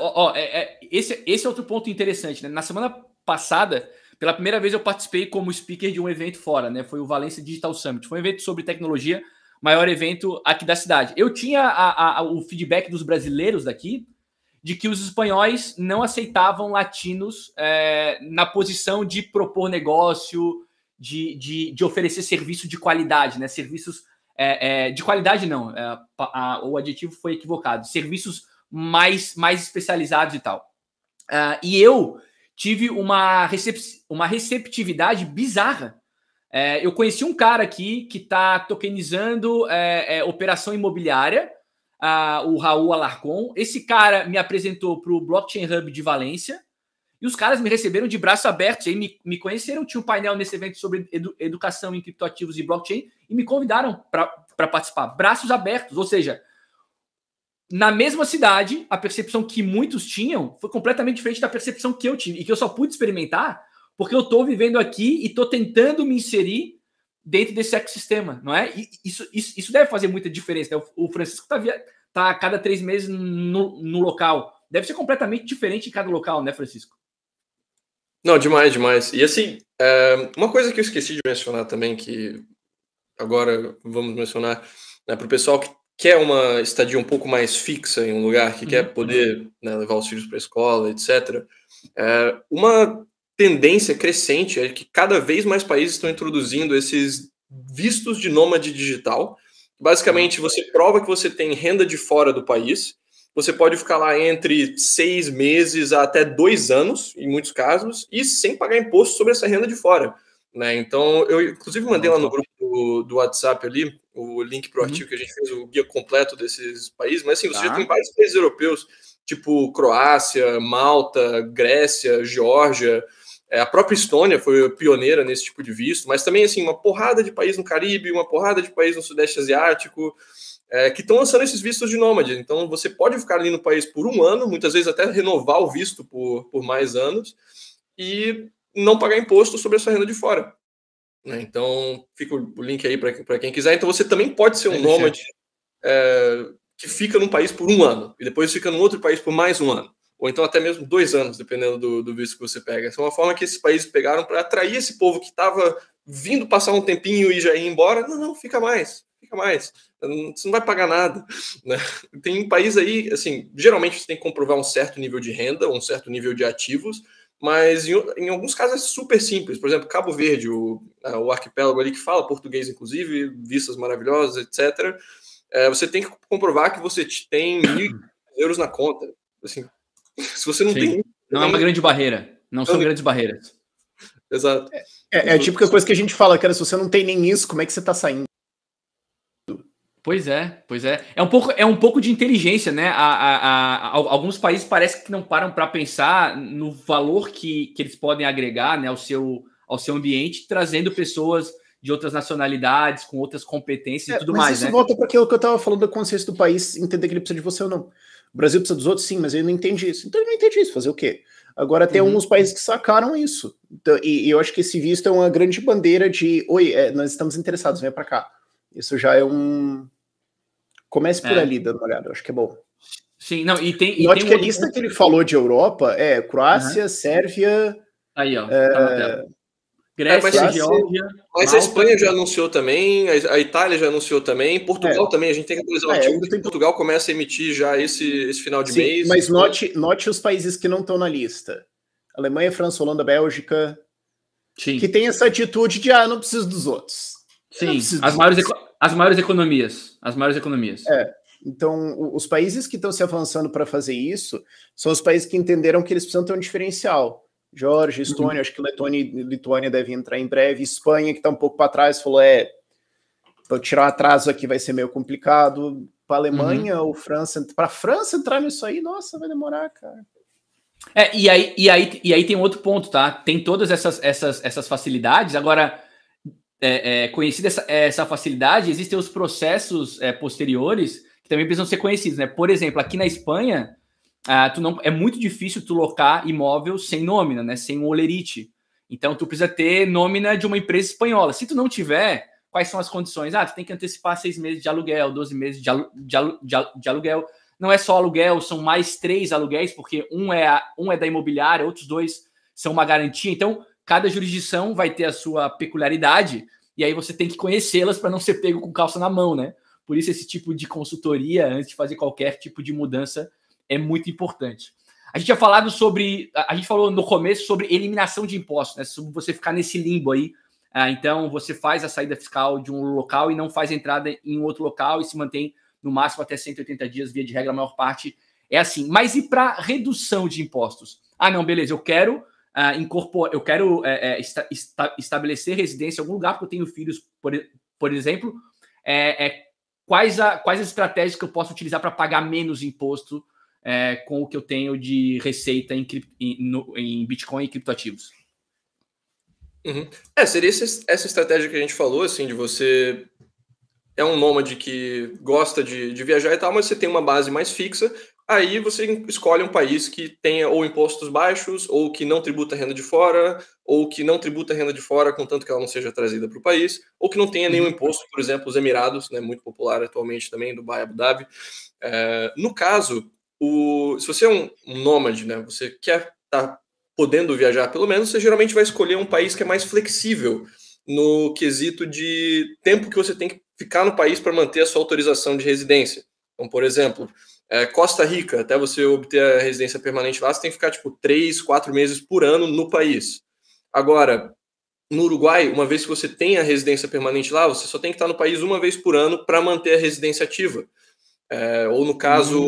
Esse é outro ponto interessante, né? Na semana passada, pela primeira vez eu participei como speaker de um evento fora, né? Foi o Valencia Digital Summit. Foi um evento sobre tecnologia, maior evento aqui da cidade. Eu tinha o feedback dos brasileiros daqui de que os espanhóis não aceitavam latinos na posição de propor negócio, de oferecer serviço de qualidade, né? Serviços de qualidade não, o adjetivo foi equivocado, serviços mais especializados e tal. E eu tive uma receptividade bizarra. Eu conheci um cara aqui que está tokenizando operação imobiliária, o Raul Alarcon. Esse cara me apresentou para o Blockchain Hub de Valência e os caras me receberam de braços abertos. Aí me conheceram, tinha um painel nesse evento sobre educação em criptoativos e blockchain e me convidaram para participar. Braços abertos, ou seja, na mesma cidade, a percepção que muitos tinham foi completamente diferente da percepção que eu tive e que eu só pude experimentar porque eu estou vivendo aqui e estou tentando me inserir dentro desse ecossistema, não é? E isso deve fazer muita diferença, né? O Francisco tá a cada 3 meses no local. Deve ser completamente diferente em cada local, né, Francisco? Não, demais. E assim, uma coisa que eu esqueci de mencionar também, que agora vamos mencionar, né, para o pessoal que quer uma estadia um pouco mais fixa em um lugar, que quer poder, né, levar os filhos para a escola, etc. Uma tendência crescente é que cada vez mais países estão introduzindo esses vistos de nômade digital. Basicamente, você prova que você tem renda de fora do país, você pode ficar lá entre 6 meses a até 2 anos, em muitos casos, e sem pagar imposto sobre essa renda de fora, né? Então, eu inclusive mandei lá no grupo do WhatsApp ali o link para o artigo que a gente fez, o guia completo desses países, mas assim, você já tem vários países europeus, tipo Croácia, Malta, Grécia, Geórgia, a própria Estônia foi pioneira nesse tipo de visto, mas também assim, uma porrada de país no Caribe, uma porrada de país no Sudeste Asiático, que estão lançando esses vistos de nômade. Então, você pode ficar ali no país por 1 ano, muitas vezes até renovar o visto por mais anos, e não pagar imposto sobre a sua renda de fora. Então, fica o link aí para quem quiser. Então, você também pode ser um nômade que fica num país por 1 ano, e depois fica num outro país por mais 1 ano. Ou então até mesmo 2 anos, dependendo do visto que você pega. Essa é uma forma que esses países pegaram para atrair esse povo que estava vindo passar um tempinho e já ir embora. Não, fica mais. Você não vai pagar nada, né? Tem um país aí, assim, geralmente você tem que comprovar um certo nível de renda, um certo nível de ativos, mas em alguns casos é super simples. Por exemplo, Cabo Verde, o arquipélago ali que fala português, inclusive, vistas maravilhosas, etc. Você tem que comprovar que você tem 1.000 euros na conta. Assim, se você não tem... Não é uma grande barreira. Não são grandes barreiras. Exato. É a típica coisa que a gente fala, cara, se você não tem nem isso, como é que você tá saindo? Pois é. É um pouco de inteligência, né? Alguns países parece que não param para pensar no valor que eles podem agregar, né, ao seu ambiente, trazendo pessoas de outras nacionalidades, com outras competências e tudo mais, isso né? volta para aquilo que eu estava falando da consciência do país, entender que ele precisa de você ou não. O Brasil precisa dos outros, sim, mas ele não entende isso. Então ele não entende isso, fazer o quê? Agora tem alguns países que sacaram isso. Então, e eu acho que esse visto é uma grande bandeira de nós estamos interessados, venha para cá. Isso já é um... Comece por ali, dando uma olhada, eu acho que é bom. Sim, não, e tem... Note que a lista que ele falou de Europa é Croácia, Sérvia... Aí, ó, tá na tela. Grécia, Geórgia... Mas Malta. A Espanha já anunciou também, a Itália já anunciou também, Portugal também, a gente tem que atualizar o artigo, que Portugal começa a emitir já esse final de mês. Mas note os países que não estão na lista. Alemanha, França, Holanda, Bélgica, que tem essa atitude de, não preciso dos outros. Sim, as maiores economias. As maiores economias. Então, os países que estão se avançando para fazer isso são os países que entenderam que eles precisam ter um diferencial. Geórgia, Estônia, acho que Letônia e Lituânia devem entrar em breve. Espanha, que está um pouco para trás, falou, para tirar um atraso aqui vai ser meio complicado. Para a Alemanha ou França, para a França entrar nisso aí, nossa, vai demorar, cara. E aí tem outro ponto, tá? Tem todas essas facilidades. Agora, conhecida essa facilidade, existem os processos posteriores que também precisam ser conhecidos, né? Por exemplo, aqui na Espanha, é muito difícil tu locar imóvel sem nómina, né? Sem um olerite. Então, tu precisa ter nómina de uma empresa espanhola. Se tu não tiver, quais são as condições? Tu tem que antecipar 6 meses de aluguel, 12 meses de aluguel. Não é só aluguel, são mais 3 aluguéis, porque um é da imobiliária, outros 2 são uma garantia. Então, cada jurisdição vai ter a sua peculiaridade, e aí você tem que conhecê-las para não ser pego com calça na mão, né? Por isso, esse tipo de consultoria, antes de fazer qualquer tipo de mudança, é muito importante. A gente falou no começo sobre eliminação de impostos, né? Sobre você ficar nesse limbo aí. Então, você faz a saída fiscal de um local e não faz entrada em outro local e se mantém no máximo até 180 dias, via de regra, a maior parte é assim. Mas e para redução de impostos? Não, beleza, eu quero estabelecer residência em algum lugar, porque eu tenho filhos, por exemplo. Quais as estratégias que eu posso utilizar para pagar menos imposto com o que eu tenho de receita em Bitcoin e criptoativos? Seria essa estratégia que a gente falou, assim, de você é um nômade que gosta de viajar e tal, mas você tem uma base mais fixa, aí você escolhe um país que tenha ou impostos baixos, ou que não tributa renda de fora, ou que não tributa renda de fora, contanto que ela não seja trazida para o país, ou que não tenha nenhum imposto, por exemplo, os Emirados, né, muito popular atualmente também, Dubai, Abu Dhabi. No caso, se você é um nômade, né, você quer estar podendo viajar pelo menos, você geralmente vai escolher um país que é mais flexível no quesito de tempo que você tem que ficar no país para manter a sua autorização de residência. Então, por exemplo, Costa Rica, até você obter a residência permanente lá, você tem que ficar 3, 4 meses por ano no país. Agora, no Uruguai, uma vez que você tem a residência permanente lá, você só tem que estar no país uma vez por ano para manter a residência ativa. Ou no caso,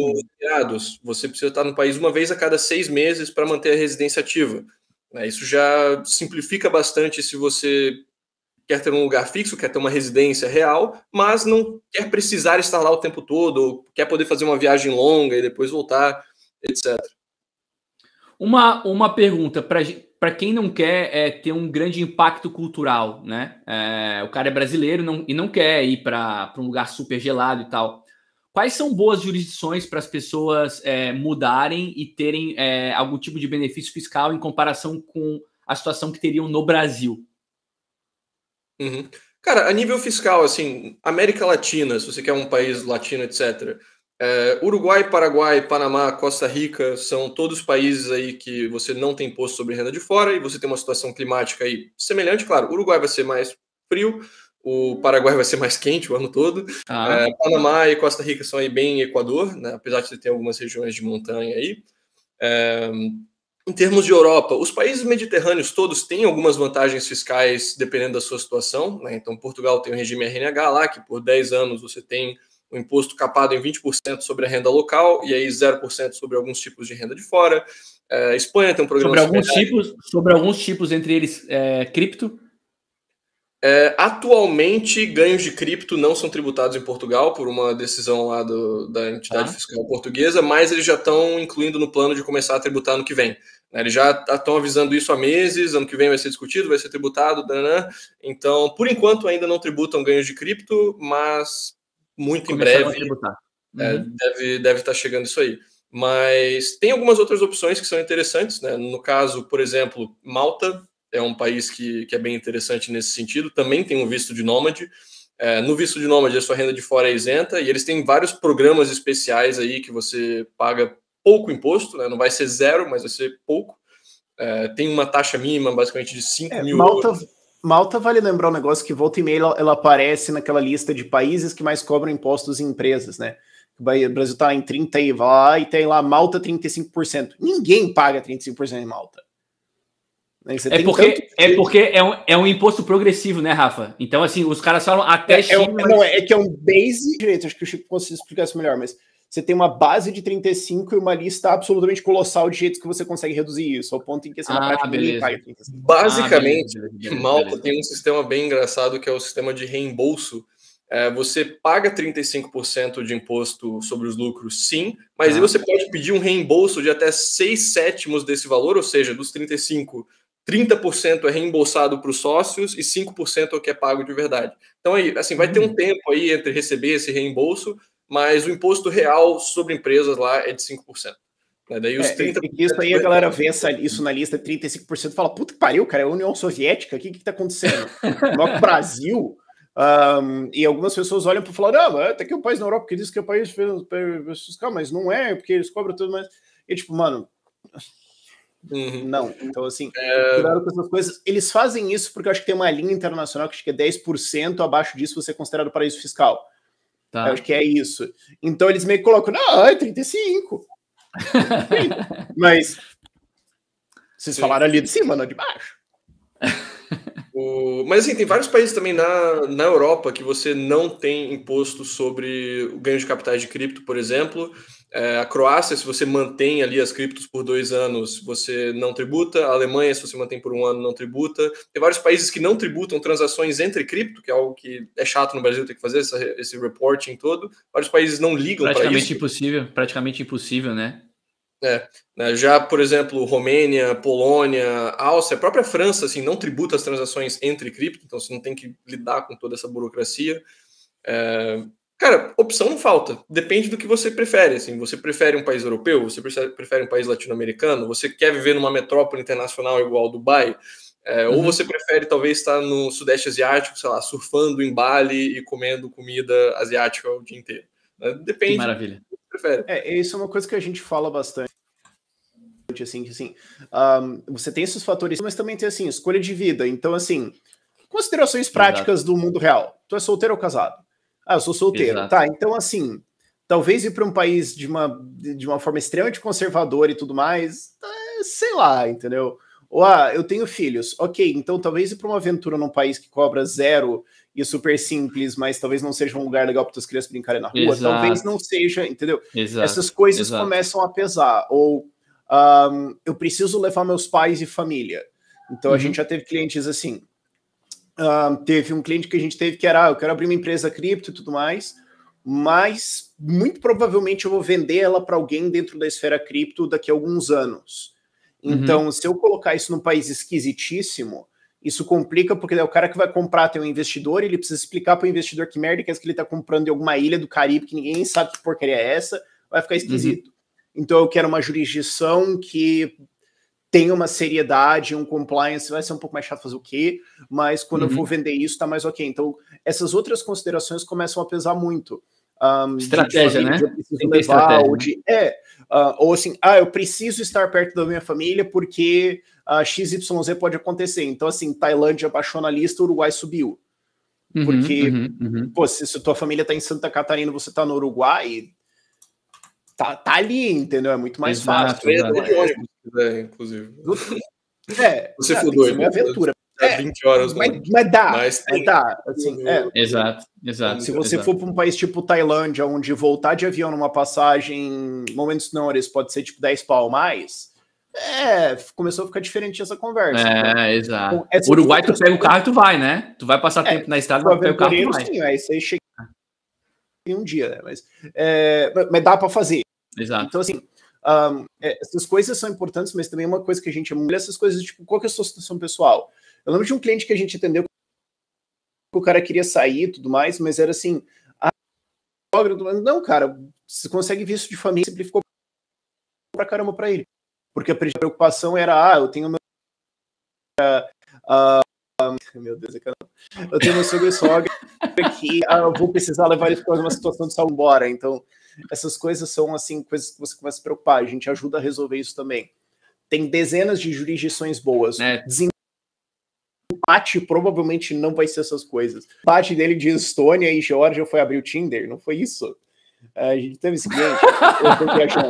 você precisa estar no país uma vez a cada 6 meses para manter a residência ativa. Isso já simplifica bastante se você quer ter um lugar fixo, quer ter uma residência real, mas não quer precisar estar lá o tempo todo, ou quer poder fazer uma viagem longa e depois voltar, etc. Uma pergunta para quem não quer ter um grande impacto cultural, né? O cara é brasileiro e não quer ir para um lugar super gelado e tal. Quais são boas jurisdições para as pessoas mudarem e terem algum tipo de benefício fiscal em comparação com a situação que teriam no Brasil? Cara, a nível fiscal, assim, América Latina, se você quer um país latino, etc. Uruguai, Paraguai, Panamá, Costa Rica são todos países aí que você não tem imposto sobre renda de fora e você tem uma situação climática aí semelhante. Claro, o Uruguai vai ser mais frio, o Paraguai vai ser mais quente o ano todo. Panamá e Costa Rica são aí bem Equador, né, apesar de você ter algumas regiões de montanha aí. Em termos de Europa, os países mediterrâneos todos têm algumas vantagens fiscais dependendo da sua situação, né? Então, Portugal tem o regime RNH lá, que por 10 anos você tem o imposto capado em 20% sobre a renda local e aí 0% sobre alguns tipos de renda de fora. Espanha tem um programa... Sobre alguns tipos, entre eles, cripto? Atualmente, ganhos de cripto não são tributados em Portugal por uma decisão lá da entidade fiscal portuguesa, mas eles já estão incluindo no plano de começar a tributar no que vem. Eles já estão avisando isso há meses, ano que vem vai ser discutido, vai ser tributado, então, por enquanto, ainda não tributam ganhos de cripto, mas muito em breve deve estar chegando isso aí. Mas tem algumas outras opções que são interessantes, né? No caso, por exemplo, Malta é um país que é bem interessante nesse sentido, também tem um visto de nômade. No visto de nômade, a sua renda de fora é isenta, e eles têm vários programas especiais aí que você paga pouco imposto, né? Não vai ser zero, mas vai ser pouco. Tem uma taxa mínima, basicamente, de 5 mil euros. Malta, vale lembrar um negócio que volta e meia ela aparece naquela lista de países que mais cobram impostos em empresas, né? O Brasil tá em 30% e vai lá, e tem lá Malta 35%. Ninguém paga 35% em Malta. Porque é um imposto progressivo, né, Rafa? Então, assim, os caras falam até China... que é um base... Direito, acho que o Chico conseguiu explicar isso melhor, mas você tem uma base de 35 e uma lista absolutamente colossal de jeitos que você consegue reduzir isso, ao ponto em que você na prática ninguém paga 35. Basicamente, Malta tem um sistema bem engraçado que é o sistema de reembolso. Você paga 35% de imposto sobre os lucros, sim, mas aí você pode pedir um reembolso de até 6/7 desse valor, ou seja, dos 35%, 30% é reembolsado para os sócios e 5% é o que é pago de verdade. Então, aí, assim, vai ter um tempo aí entre receber esse reembolso, mas o imposto real sobre empresas lá é de 5%. Daí os 30%... Isso aí a galera vê isso na lista de 35% e fala, puta que pariu, cara, é a União Soviética, o que tá acontecendo? No Brasil... e algumas pessoas olham para falar, não, até que é um país na Europa que diz que é um país fiscal, mas não é, porque eles cobram tudo mais. E tipo, mano, não. Então, assim, cuidado com essas coisas. Eles fazem isso porque eu acho que tem uma linha internacional que acho que é 10%, abaixo disso você é considerado paraíso fiscal. Tá. Eu acho que é isso. Então eles meio que colocam, não, é 35%. Mas vocês falaram ali de cima, não de baixo. Mas assim, tem vários países também na Europa que você não tem imposto sobre o ganho de capitais de cripto, por exemplo. A Croácia, se você mantém ali as criptos por 2 anos, você não tributa. A Alemanha, se você mantém por 1 ano, não tributa. Tem vários países que não tributam transações entre cripto, que é algo que é chato no Brasil ter que fazer esse reporting todo. Vários países não ligam para isso. Praticamente impossível, né? Já, por exemplo, Romênia, Polônia, Áustria, a própria França, assim, não tributa as transações entre cripto, então você não tem que lidar com toda essa burocracia. Cara, opção não falta, depende do que você prefere, assim, você prefere um país europeu, você prefere um país latino-americano, você quer viver numa metrópole internacional igual Dubai, ou você prefere talvez estar no Sudeste Asiático, sei lá, surfando em Bali e comendo comida asiática o dia inteiro. Depende. Que maravilha. Prefere. Isso é uma coisa que a gente fala bastante, assim, você tem esses fatores, mas também tem, assim, escolha de vida. Então, assim, considerações práticas do mundo real. Tu é solteiro ou casado? Eu sou solteiro. Exato. Tá, então, assim, talvez ir para um país de uma forma extremamente conservadora e tudo mais, sei lá, entendeu? Ou, eu tenho filhos. Ok, então talvez ir para uma aventura num país que cobra 0 e super simples, mas talvez não seja um lugar legal para as crianças brincarem na rua. Exato. Talvez não seja, entendeu? Exato. Essas coisas começam a pesar. Ou eu preciso levar meus pais e família. Então a gente já teve clientes assim. Teve um cliente que a gente teve que era, eu quero abrir uma empresa cripto e tudo mais, mas muito provavelmente eu vou vender ela para alguém dentro da esfera cripto daqui a alguns anos. Então, se eu colocar isso num país esquisitíssimo, isso complica, porque o cara que vai comprar tem um investidor, ele precisa explicar para o investidor que merda que é que ele está comprando em alguma ilha do Caribe, que ninguém sabe que porcaria é essa, vai ficar esquisito. Então, eu quero uma jurisdição que tenha uma seriedade, um compliance, vai ser um pouco mais chato fazer o quê, mas quando eu for vender isso, tá mais ok. Então, essas outras considerações começam a pesar muito. Estratégia, né? Ou assim, eu preciso estar perto da minha família porque XYZ pode acontecer. Então, assim, Tailândia baixou na lista, Uruguai subiu. Porque, pô, se tua família tá em Santa Catarina, você tá no Uruguai, tá ali, entendeu? É muito mais fácil. quiser, inclusive. Você for doido. Uma aventura. 20 horas. Mas dá. Dá. Assim, Exato. Se você for para um país tipo Tailândia, onde voltar de avião numa passagem, momentos menores, pode ser tipo 10 pau mais, começou a ficar diferente essa conversa. Exato. Então, Uruguai, tu pega o carro e tu vai, né? Tu vai passar tempo na estrada, tu pega o carro e tu vai. Sim, aí você chega em um dia, né? Mas dá para fazer. Exato. Então, assim, essas coisas são importantes, mas também uma coisa que a gente olha essas coisas, tipo, qual que é a sua situação pessoal? Eu lembro de um cliente que a gente entendeu que o cara queria sair e tudo mais, mas era assim, não, cara, você consegue visto de família, simplificou pra caramba pra ele. Porque a preocupação era, eu tenho meu Deus, eu tenho meu sogro e sogra que eu vou precisar levar eles para uma situação de saúde embora. Então, essas coisas são assim, coisas que você começa a se preocupar. A gente ajuda a resolver isso também. Tem dezenas de jurisdições boas. Desempate provavelmente não vai ser essas coisas. O empate dele de Estônia e Geórgia foi abrir o Tinder, não foi isso? A gente teve esse cliente, eu tô viajando.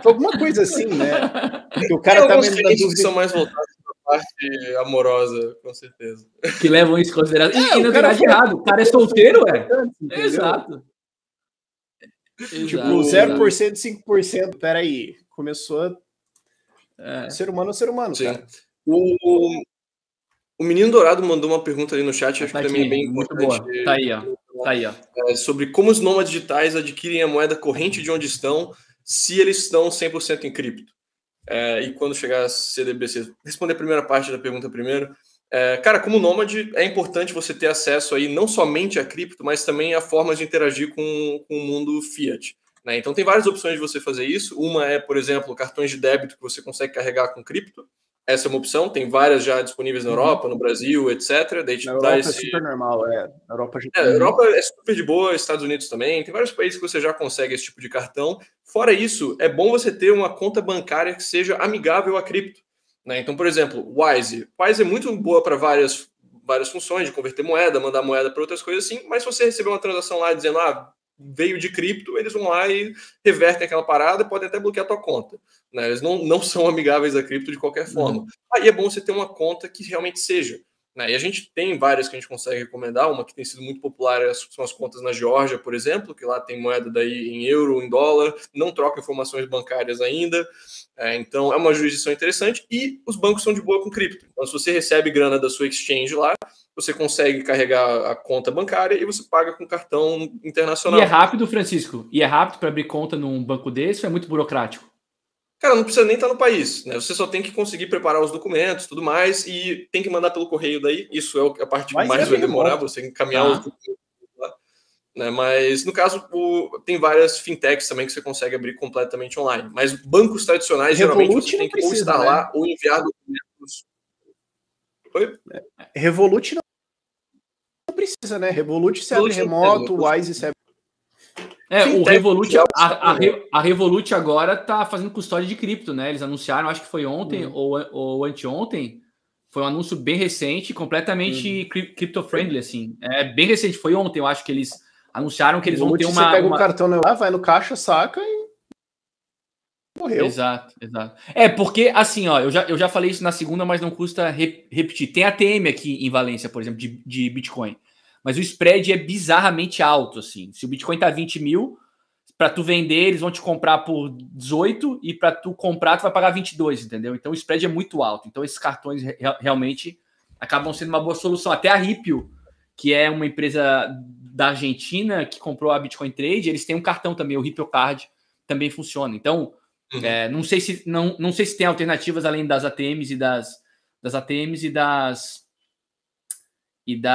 Foi alguma coisa assim, né? Porque o cara tá meio na dúvida. Que são mais voltados para a parte amorosa, com certeza. Que levam isso em consideração. E não tem nada de errado. O cara é solteiro, Exato. Tipo, 0%, 5%. Peraí, começou ser humano é ser humano, sim. Cara. O Menino Dourado mandou uma pergunta ali no chat, acho que também é bem muito importante. Boa. Tá aí, ó. Sobre como os nômades digitais adquirem a moeda corrente de onde estão, se eles estão 100% em cripto. E quando chegar a CDBC. Responder a primeira parte da pergunta primeiro. Cara, como nômade, é importante você ter acesso aí não somente a cripto, mas também a formas de interagir com o mundo fiat. Né? Então tem várias opções de você fazer isso. Uma é, por exemplo, cartões de débito que você consegue carregar com cripto. Essa é uma opção, tem várias já disponíveis na Europa, no Brasil, etc. Daí, na Europa é super normal, Na Europa, a Europa é super de boa, Estados Unidos também, tem vários países que você já consegue esse tipo de cartão. Fora isso, é bom você ter uma conta bancária que seja amigável a cripto. Né? Então, por exemplo, Wise. Wise é muito boa para várias funções, de converter moeda, mandar moeda para outras coisas assim, mas se você receber uma transação lá dizendo, veio de cripto, eles vão lá e revertem aquela parada e podem até bloquear a tua conta. Né? Eles não são amigáveis a cripto de qualquer forma. Aí é bom você ter uma conta que realmente seja. Né? E a gente tem várias que a gente consegue recomendar. Uma que tem sido muito popular são as contas na Geórgia, por exemplo, que lá tem moeda daí em euro, em dólar, não troca informações bancárias ainda. Então é uma jurisdição interessante e os bancos são de boa com cripto. Então se você recebe grana da sua exchange lá, você consegue carregar a conta bancária e você paga com cartão internacional. E é rápido, Francisco? E é rápido para abrir conta num banco desse ou é muito burocrático? Cara, não precisa nem estar no país, né? Você só tem que conseguir preparar os documentos, tudo mais, e tem que mandar pelo correio daí. Isso é a parte que mais vai demorar, você encaminhar os documentos lá. Né? Mas, no caso, tem várias fintechs também que você consegue abrir completamente online. Mas bancos tradicionais, geralmente, você tem que ou estar lá ou enviar documentos. Oi? Revolut não precisa, né? Revolut você abre remoto, Wise você abre... o Revolut, a Revolut agora tá fazendo custódia de cripto, né? Eles anunciaram, acho que foi ontem ou anteontem. Foi um anúncio bem recente, completamente crypto-friendly, assim. É bem recente, foi ontem, eu acho que eles anunciaram que eles vão ter uma... Você pega o cartão lá, vai no caixa, saca e... morreu. Exato. Porque, assim, ó, eu já falei isso na segunda, mas não custa repetir. Tem ATM aqui em Valência, por exemplo, de Bitcoin. Mas o spread é bizarramente alto, assim. Se o Bitcoin tá 20 mil, para tu vender, eles vão te comprar por 18 e para tu comprar, tu vai pagar 22, entendeu? Então o spread é muito alto. Então esses cartões realmente acabam sendo uma boa solução. Até a Ripple, que é uma empresa da Argentina que comprou a Bitcoin Trade, eles têm um cartão também, o Ripple Card também funciona. Então, não sei se tem alternativas além das ATMs e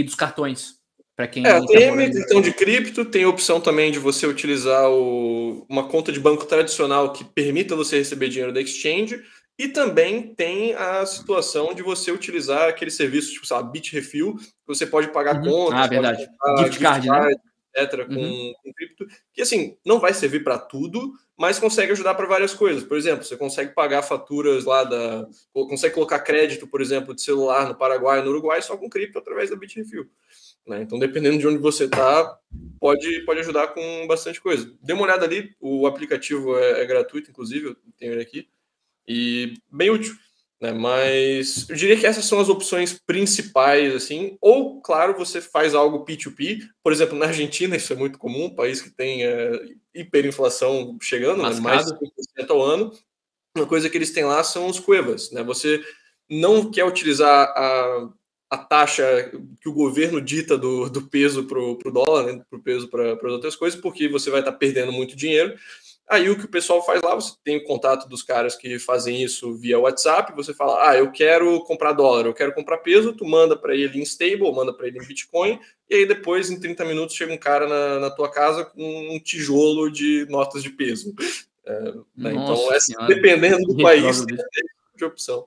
dos cartões para quem ATM, cartão de cripto, tem a opção também de você utilizar uma conta de banco tradicional que permita você receber dinheiro da exchange, e também tem a situação de você utilizar aquele serviço tipo, sabe, Bitrefill, que você pode pagar contas, verdade. Pode gift card, né? etc, com cripto, que assim, não vai servir para tudo, mas consegue ajudar para várias coisas. Por exemplo, você consegue pagar faturas lá consegue colocar crédito, por exemplo, de celular no Paraguai e no Uruguai só com cripto através da Bitrefill. Né? Então, dependendo de onde você está, pode ajudar com bastante coisa. Dê uma olhada ali, o aplicativo é gratuito, inclusive, eu tenho ele aqui. e bem útil, né? Mas eu diria que essas são as opções principais, assim. Ou, claro, você faz algo P2P. Por exemplo, na Argentina, isso é muito comum, um país que tem hiperinflação chegando, né? Mais de 5% ao ano. Uma coisa que eles têm lá são os cuevas, né? Você não quer utilizar a taxa que o governo dita do peso para o dólar, né? Para o peso para as outras coisas, porque você vai estar perdendo muito dinheiro. Aí o que o pessoal faz lá, você tem o contato dos caras que fazem isso via WhatsApp, você fala, eu quero comprar dólar, eu quero comprar peso, tu manda para ele em stable, manda para ele em Bitcoin, e aí depois, em 30 minutos, chega um cara na tua casa com um tijolo de notas de peso. Né? Então, dependendo do país, tem de opção.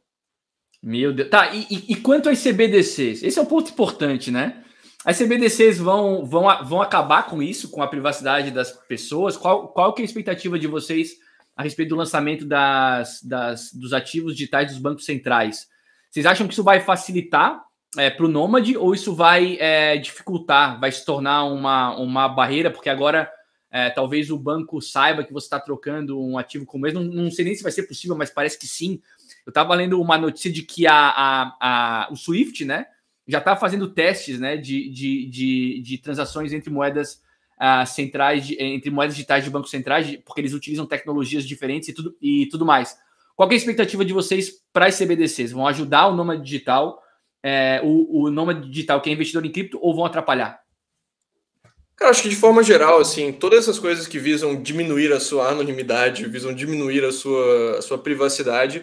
Meu Deus. Tá, e quanto às CBDCs? Esse é um ponto importante, né? As CBDCs vão acabar com isso, com a privacidade das pessoas? Qual que é a expectativa de vocês a respeito do lançamento dos ativos digitais dos bancos centrais? Vocês acham que isso vai facilitar para o Nômade ou isso vai dificultar, vai se tornar uma barreira? Porque agora talvez o banco saiba que você está trocando um ativo como esse. Não sei nem se vai ser possível, mas parece que sim. Eu estava lendo uma notícia de que o Swift, né, já está fazendo testes, né, de transações entre moedas centrais, entre moedas digitais de bancos centrais, porque eles utilizam tecnologias diferentes e tudo mais. Qual é a expectativa de vocês para as CBDCs? Vão ajudar o Nômade Digital, o Nômade Digital que é investidor em cripto, ou vão atrapalhar? Cara, acho que de forma geral, assim, todas essas coisas que visam diminuir a sua anonimidade, visam diminuir a sua privacidade,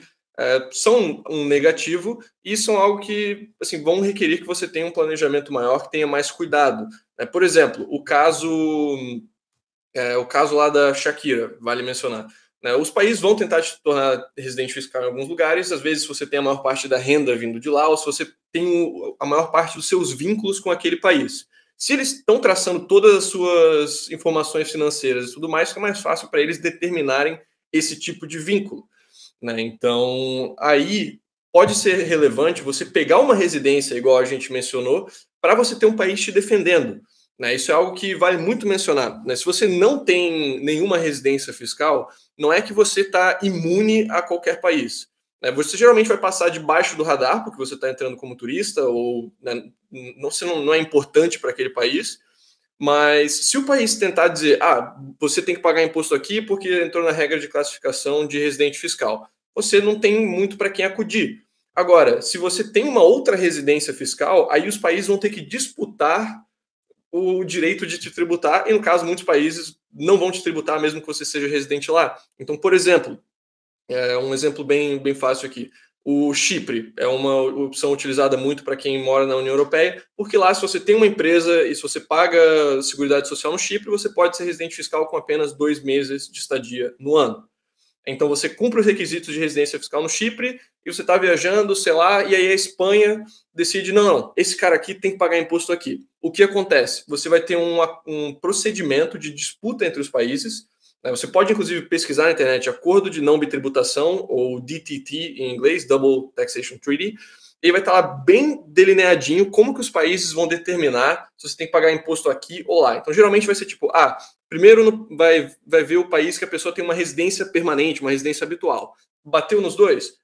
são um negativo e são algo que, assim, vão requerir que você tenha um planejamento maior, que tenha mais cuidado. Por exemplo, o caso lá da Shakira, vale mencionar. Os países vão tentar te tornar residente fiscal em alguns lugares, às vezes você tem a maior parte da renda vindo de lá, ou se você tem a maior parte dos seus vínculos com aquele país. Se eles estão traçando todas as suas informações financeiras e tudo mais, fica mais fácil para eles determinarem esse tipo de vínculo. Então, aí pode ser relevante você pegar uma residência, igual a gente mencionou, para você ter um país te defendendo. Isso é algo que vale muito mencionar. Se você não tem nenhuma residência fiscal, não é que você está imune a qualquer país. Você geralmente vai passar debaixo do radar, porque você está entrando como turista, ou você não é importante para aquele país. Mas se o país tentar dizer, você tem que pagar imposto aqui porque entrou na regra de classificação de residente fiscal, você não tem muito para quem acudir. Agora, se você tem uma outra residência fiscal, aí os países vão ter que disputar o direito de te tributar, e no caso, muitos países não vão te tributar mesmo que você seja residente lá. Então, por exemplo, um exemplo bem fácil aqui. O Chipre é uma opção utilizada muito para quem mora na União Europeia, porque lá, se você tem uma empresa e se você paga Seguridade Social no Chipre, você pode ser residente fiscal com apenas 2 meses de estadia no ano. Então, você cumpre os requisitos de residência fiscal no Chipre e você está viajando, sei lá, e aí a Espanha decide, não, esse cara aqui tem que pagar imposto aqui. O que acontece? Você vai ter um procedimento de disputa entre os países. Você pode, inclusive, pesquisar na internet Acordo de Não Bitributação, ou DTT em inglês, Double Taxation Treaty, e vai estar lá bem delineadinho como que os países vão determinar se você tem que pagar imposto aqui ou lá. Então, geralmente vai ser tipo, primeiro vai ver o país que a pessoa tem uma residência permanente, uma residência habitual. Bateu nos dois?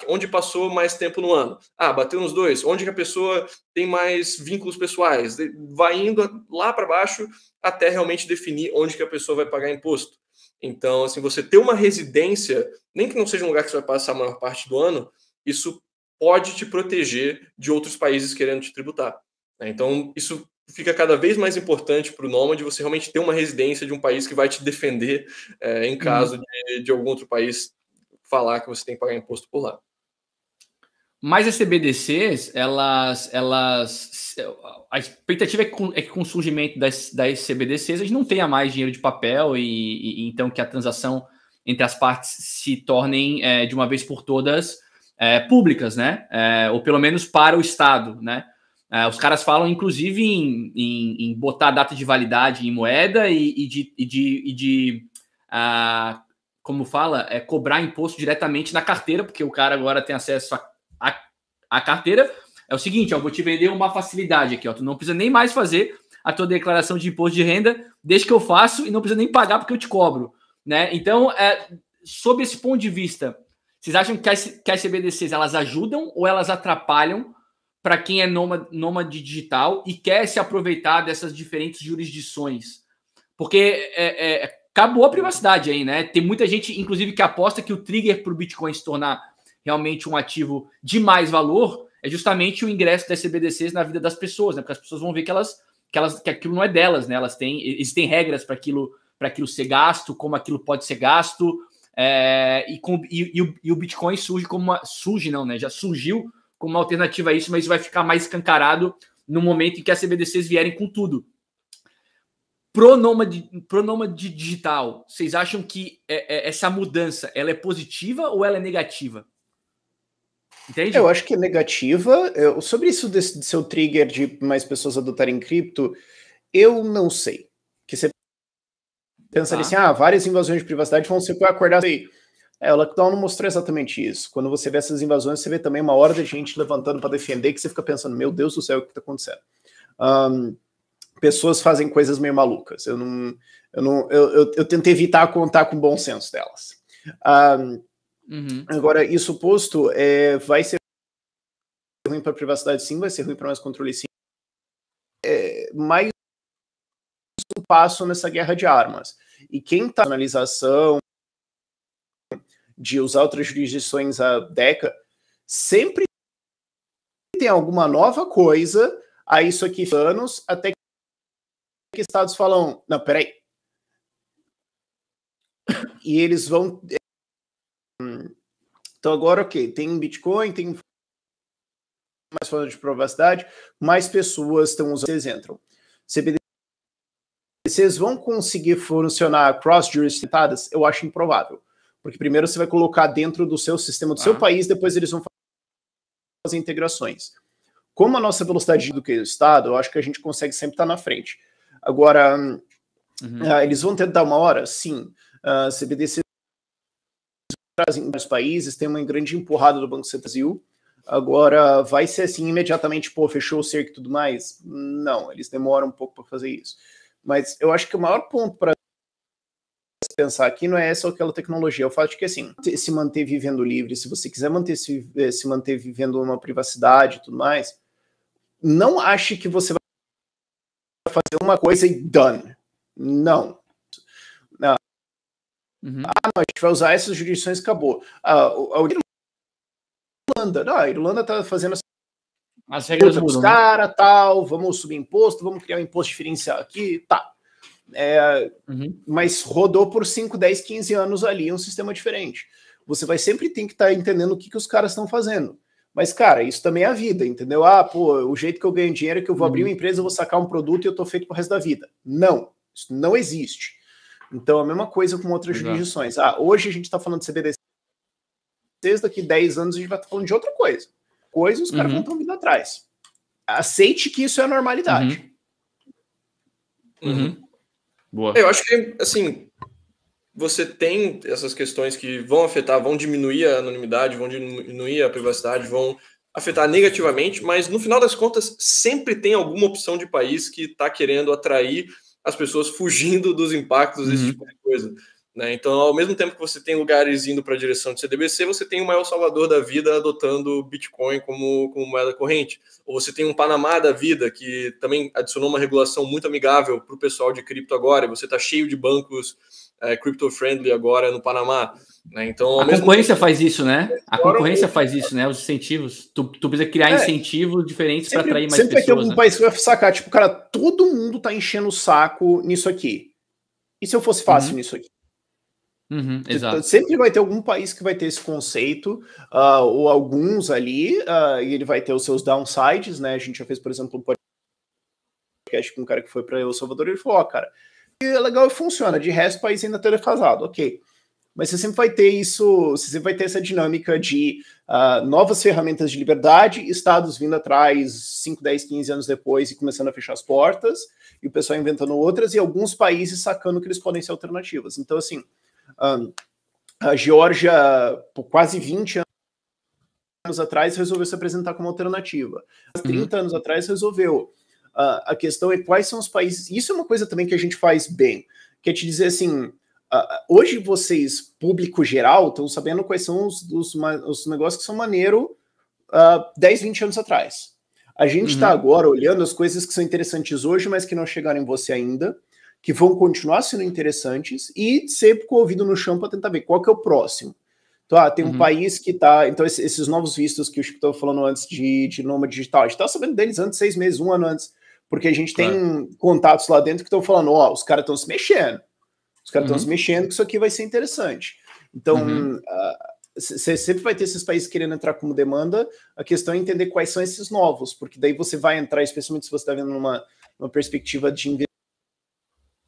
Onde passou mais tempo no ano? Bateu nos dois. Onde que a pessoa tem mais vínculos pessoais? Vai indo lá para baixo até realmente definir onde que a pessoa vai pagar imposto. Então, assim, você ter uma residência, nem que não seja um lugar que você vai passar a maior parte do ano, isso pode te proteger de outros países querendo te tributar. Então, isso fica cada vez mais importante para o Nômade você realmente ter uma residência de um país que vai te defender em caso de algum outro país falar que você tem que pagar imposto por lá. Mas as CBDCs, a expectativa é que com o surgimento das CBDCs a gente não tenha mais dinheiro de papel e então que a transação entre as partes se tornem de uma vez por todas públicas, né? Ou pelo menos para o Estado, né? Os caras falam, inclusive, em botar a data de validade em moeda como fala, cobrar imposto diretamente na carteira, porque o cara agora tem acesso a carteira. É o seguinte, eu vou te vender uma facilidade aqui, tu não precisa nem mais fazer a tua declaração de imposto de renda, desde que eu faço, e não precisa nem pagar porque eu te cobro, né? Então, sob esse ponto de vista, Vocês acham que as CBDCs elas ajudam ou elas atrapalham para quem é nômade digital e quer se aproveitar dessas diferentes jurisdições? Porque acabou a privacidade aí, né? Tem muita gente, inclusive, que aposta que o trigger para o Bitcoin se tornar realmente um ativo de mais valor é justamente o ingresso das CBDCs na vida das pessoas, né? Porque as pessoas vão ver que aquilo não é delas, né? Existem regras para aquilo ser gasto, como aquilo pode ser gasto, e o Bitcoin já surgiu como uma alternativa a isso, mas isso vai ficar mais escancarado no momento em que as CBDCs vierem com tudo. Pro nômade digital, vocês acham que essa mudança ela é positiva ou ela é negativa? Entende? Eu acho que é negativa. Sobre isso de seu trigger de mais pessoas adotarem cripto, eu não sei. Que você pensa assim, várias invasões de privacidade vão ser para acordar aí. O lockdown não mostrou exatamente isso. Quando você vê essas invasões, você vê também uma hora de gente levantando para defender, que você fica pensando, meu Deus do céu, o que está acontecendo? Pessoas fazem coisas meio malucas. Eu tentei evitar contar com o bom senso delas. Agora, isso posto, vai ser ruim para a privacidade, sim, vai ser ruim para mais controle, sim. Mais um passo nessa guerra de armas. E quem está na analisação de usar outras jurisdições há décadas, sempre tem alguma nova coisa a isso aqui anos, até que estados falam, não, peraí. E eles vão... Então agora, ok, tem Bitcoin, tem mais forma de privacidade, mais pessoas estão usando, vocês entram. CBDCs vão conseguir funcionar cross-jurisditadas? Eu acho improvável. Porque primeiro você vai colocar dentro do seu sistema, do seu país, depois eles vão fazer integrações. Como a nossa velocidade do que o Estado, eu acho que a gente consegue sempre estar na frente. Agora, eles vão tentar uma hora? Sim. CBDCs trazem vários países, tem uma grande empurrada do Banco Central Brasil. Agora, vai ser assim imediatamente, fechou o cerco e tudo mais? Não, eles demoram um pouco para fazer isso. Mas eu acho que o maior ponto para pensar aqui não é essa ou aquela tecnologia, é o fato de que, assim, se manter vivendo livre, se você quiser se manter vivendo uma privacidade e tudo mais, não ache que você vai fazer uma coisa e done. Não. Não, a gente vai usar essas jurisdições e acabou. A Irlanda está fazendo as regras dos caras, tal, vamos subir imposto, vamos criar um imposto diferencial aqui, tá. Mas rodou por 5, 10, 15 anos ali um sistema diferente. Você vai sempre ter que estar entendendo o que os caras estão fazendo. Mas, cara, isso também é a vida, entendeu? O jeito que eu ganho dinheiro é que eu vou abrir uma empresa, eu vou sacar um produto e eu tô feito pro resto da vida. Não, isso não existe. Então, a mesma coisa com outras jurisdições. Hoje a gente tá falando de CBDCs, daqui 10 anos a gente vai estar falando de outra coisa. Os caras vão estar vindo atrás. Aceite que isso é a normalidade. Boa. Eu acho que, assim, você tem essas questões que vão afetar, vão diminuir a anonimidade, vão diminuir a privacidade, vão afetar negativamente, mas no final das contas sempre tem alguma opção de país que está querendo atrair as pessoas fugindo dos impactos desse tipo de coisa. Né? Então, ao mesmo tempo que você tem lugares indo para a direção de CDBC, você tem o maior salvador da vida adotando Bitcoin como moeda corrente. Ou você tem um Panamá da vida, que também adicionou uma regulação muito amigável para o pessoal de cripto agora, e você está cheio de bancos crypto-friendly agora no Panamá. Né? Então, a concorrência faz isso, né? A concorrência faz isso, né? Os incentivos. Tu precisa criar incentivos diferentes para atrair mais pessoas. Sempre vai ter algum país que vai sacar, tipo, cara, todo mundo tá enchendo o saco nisso aqui. E se eu fosse fácil nisso aqui? Exato. Sempre vai ter algum país que vai ter esse conceito, ou alguns ali, e ele vai ter os seus downsides, né? A gente já fez, por exemplo, um podcast com um cara que foi para El Salvador, e ele falou, cara, é legal e funciona, de resto o país ainda tá defasado, ok. Mas você sempre vai ter isso, você sempre vai ter essa dinâmica de novas ferramentas de liberdade, estados vindo atrás 5, 10, 15 anos depois e começando a fechar as portas, e o pessoal inventando outras, e alguns países sacando que eles podem ser alternativas. Então, assim, a Geórgia, por quase 20 anos atrás, resolveu se apresentar como alternativa. 30 anos atrás, resolveu. A questão é quais são os países... Isso é uma coisa também que a gente faz bem, que é te dizer assim, hoje vocês, público geral, estão sabendo quais são os negócios que são maneiro 10, 20 anos atrás. A gente está agora olhando as coisas que são interessantes hoje, mas que não chegaram em você ainda, que vão continuar sendo interessantes, e sempre com o ouvido no chão para tentar ver qual que é o próximo. Então, tem um país que está... Então, esses novos vistos que o Chico estava falando antes de nômade digital, a gente estava sabendo deles antes, 6 meses, 1 ano antes, porque a gente tem contatos lá dentro que estão falando, os caras estão se mexendo. Os caras estão se mexendo, que isso aqui vai ser interessante. Então, você sempre vai ter esses países querendo entrar como demanda, a questão é entender quais são esses novos, porque daí você vai entrar, especialmente se você está vendo numa perspectiva de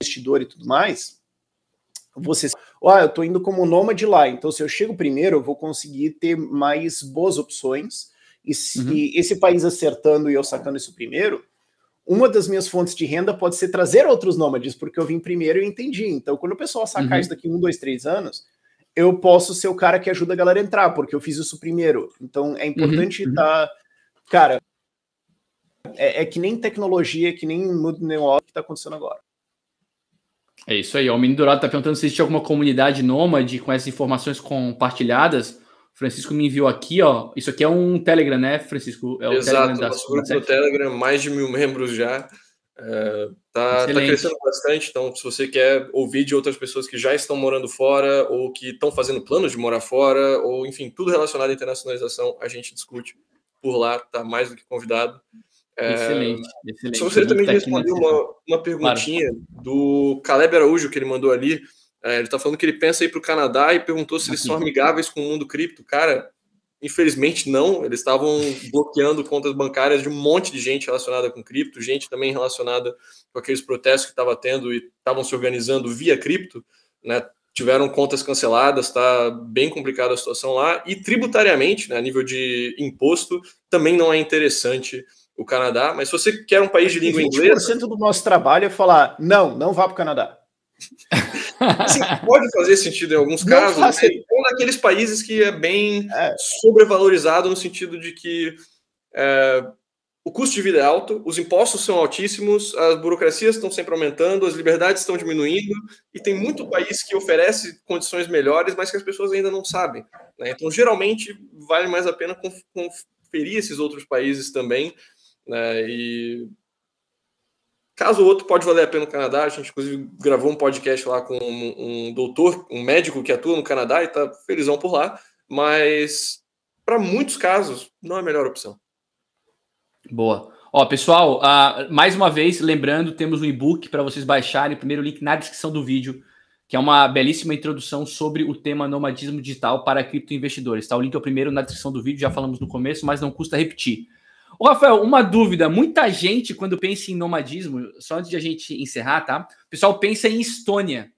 investidor e tudo mais, eu estou indo como nômade lá, então se eu chego primeiro, eu vou conseguir ter mais boas opções, e se esse país acertando e eu sacando isso primeiro, uma das minhas fontes de renda pode ser trazer outros nômades, porque eu vim primeiro e entendi. Então, quando o pessoal sacar isso daqui 1, 2, 3 anos, eu posso ser o cara que ajuda a galera a entrar, porque eu fiz isso primeiro. Então, é importante estar... Cara, é que nem tecnologia, que nem mundo negócio que está acontecendo agora. É isso aí. O Menino Dourado está perguntando se existe alguma comunidade nômade com essas informações compartilhadas. O Francisco me enviou aqui, ó. Isso aqui é um Telegram, né, Francisco? É o Exato, Telegram nosso grupo no Telegram, mais de 1000 membros já. Tá crescendo bastante, então se você quer ouvir de outras pessoas que já estão morando fora ou que estão fazendo planos de morar fora, ou enfim, tudo relacionado à internacionalização, a gente discute por lá, tá mais do que convidado. Excelente. Só gostaria também de responder uma perguntinha do Caleb Araújo, que ele mandou ali. Ele está falando que ele pensa em ir para o Canadá e perguntou se eles são amigáveis com o mundo cripto. Cara, infelizmente não. Eles estavam bloqueando contas bancárias de um monte de gente relacionada com cripto, gente também relacionada com aqueles protestos que estava tendo e estavam se organizando via cripto, né? Tiveram contas canceladas, está bem complicada a situação lá. E tributariamente, né, a nível de imposto, também não é interessante o Canadá, mas se você quer um país de língua inglesa... 20% do nosso trabalho é falar, não vá para o Canadá. Assim, pode fazer sentido em alguns casos, ou naqueles países que é bem sobrevalorizado no sentido de que o custo de vida é alto, os impostos são altíssimos, as burocracias estão sempre aumentando, as liberdades estão diminuindo, e tem muito país que oferece condições melhores, mas que as pessoas ainda não sabem, né? Então, geralmente, vale mais a pena conferir esses outros países também, né? E caso o outro pode valer a pena no Canadá, a gente inclusive gravou um podcast lá com um doutor, um médico que atua no Canadá e está felizão por lá, mas para muitos casos não é a melhor opção. Boa. Ó, pessoal, mais uma vez, lembrando, temos um e-book para vocês baixarem, o primeiro link na descrição do vídeo, que é uma belíssima introdução sobre o tema nomadismo digital para criptoinvestidores. Tá? O link é o primeiro na descrição do vídeo, já falamos no começo, mas não custa repetir. Ô, Rafael, uma dúvida. Muita gente, quando pensa em nomadismo, só antes de a gente encerrar, tá? O pessoal pensa em Estônia.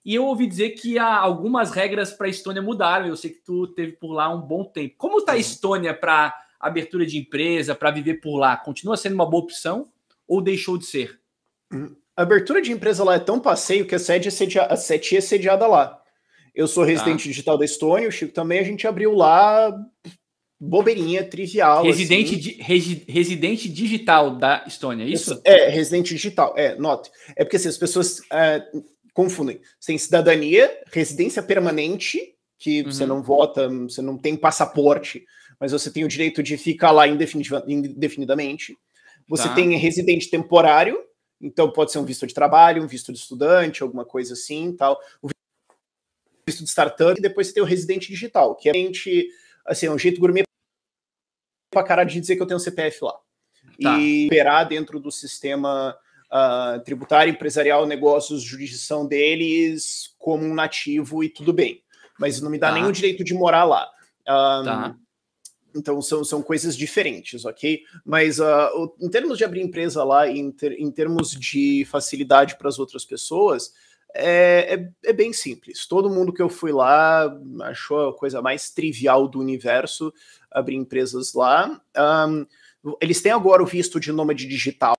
E eu ouvi dizer que algumas regras para a Estônia mudaram. Eu sei que tu teve por lá um bom tempo. Como está a Estônia para abertura de empresa, para viver por lá? Continua sendo uma boa opção ou deixou de ser? A abertura de empresa lá é tão passeio que a sede é sediada lá. Eu sou residente digital da Estônia, o Chico também, a gente abriu lá... bobeirinha, trivial. Residente digital da Estônia, é isso? Residente digital, note. É porque assim, as pessoas confundem. Você tem cidadania, residência permanente, que você não vota, você não tem passaporte, mas você tem o direito de ficar lá indefinidamente. Você tem residente temporário, então pode ser um visto de trabalho, um visto de estudante, alguma coisa assim, tal. O visto de startup, e depois você tem o residente digital, que é um jeito gourmet pra cara de dizer que eu tenho um CPF lá. E operar dentro do sistema tributário, empresarial, negócios, jurisdição deles como um nativo e tudo bem. Mas não me dá nenhum direito de morar lá. Então são coisas diferentes, ok? Mas em termos de abrir empresa lá, em termos de facilidade para as outras pessoas, é bem simples. Todo mundo que eu fui lá achou a coisa mais trivial do universo abrir empresas lá. Eles têm agora o visto de nômade digital,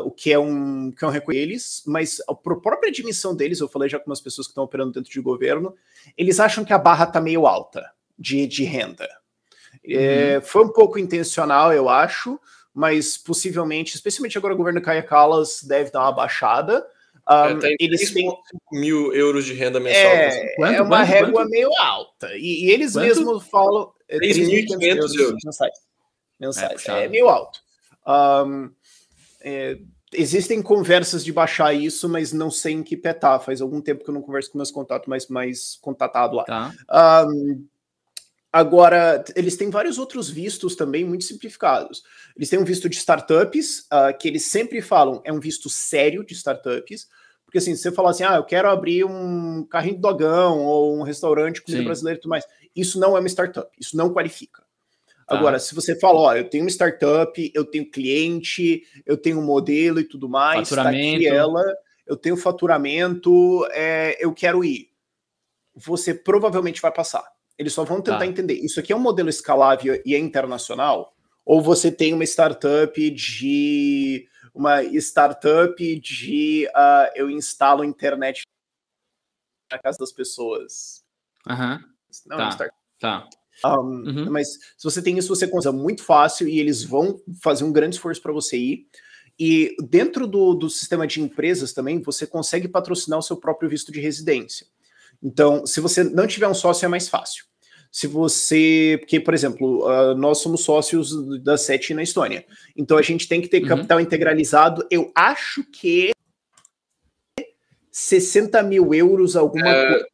o que é um reconhecimento deles, mas a própria admissão deles, eu falei já com umas pessoas que estão operando dentro de governo, eles acham que a barra está meio alta de renda. Foi um pouco intencional, eu acho, mas possivelmente, especialmente agora o governo Kaja Kallas deve dar uma baixada, Eles têm 1.000 euros de renda mensal. É uma régua meio alta. E eles mesmos falam 3.500 euros mensais. É meio alto. Existem conversas de baixar isso, mas não sei em que pé tá. Faz algum tempo que eu não converso com meus contatos mais contatado lá. Tá. Agora, eles têm vários outros vistos também muito simplificados. Eles têm um visto de startups, que eles sempre falam, é um visto sério de startups, porque assim, se você falar assim, eu quero abrir um carrinho de dogão ou um restaurante de comida brasileira e tudo mais, isso não é uma startup, isso não qualifica. Tá. Agora, se você fala, eu tenho uma startup, eu tenho cliente, eu tenho um modelo e tudo mais, tá aqui ela, eu tenho faturamento, eu quero ir. Você provavelmente vai passar. Eles só vão tentar entender, isso aqui é um modelo escalável e é internacional? Ou você tem uma startup de eu instalo internet na casa das pessoas? Não é uma startup. Mas se você tem isso, você consegue muito fácil e eles vão fazer um grande esforço para você ir. E dentro do sistema de empresas também, você consegue patrocinar o seu próprio visto de residência. Então, se você não tiver um sócio, é mais fácil. Porque, por exemplo, nós somos sócios da SET na Estônia. Então, a gente tem que ter capital integralizado. Eu acho que 60 mil euros, alguma coisa.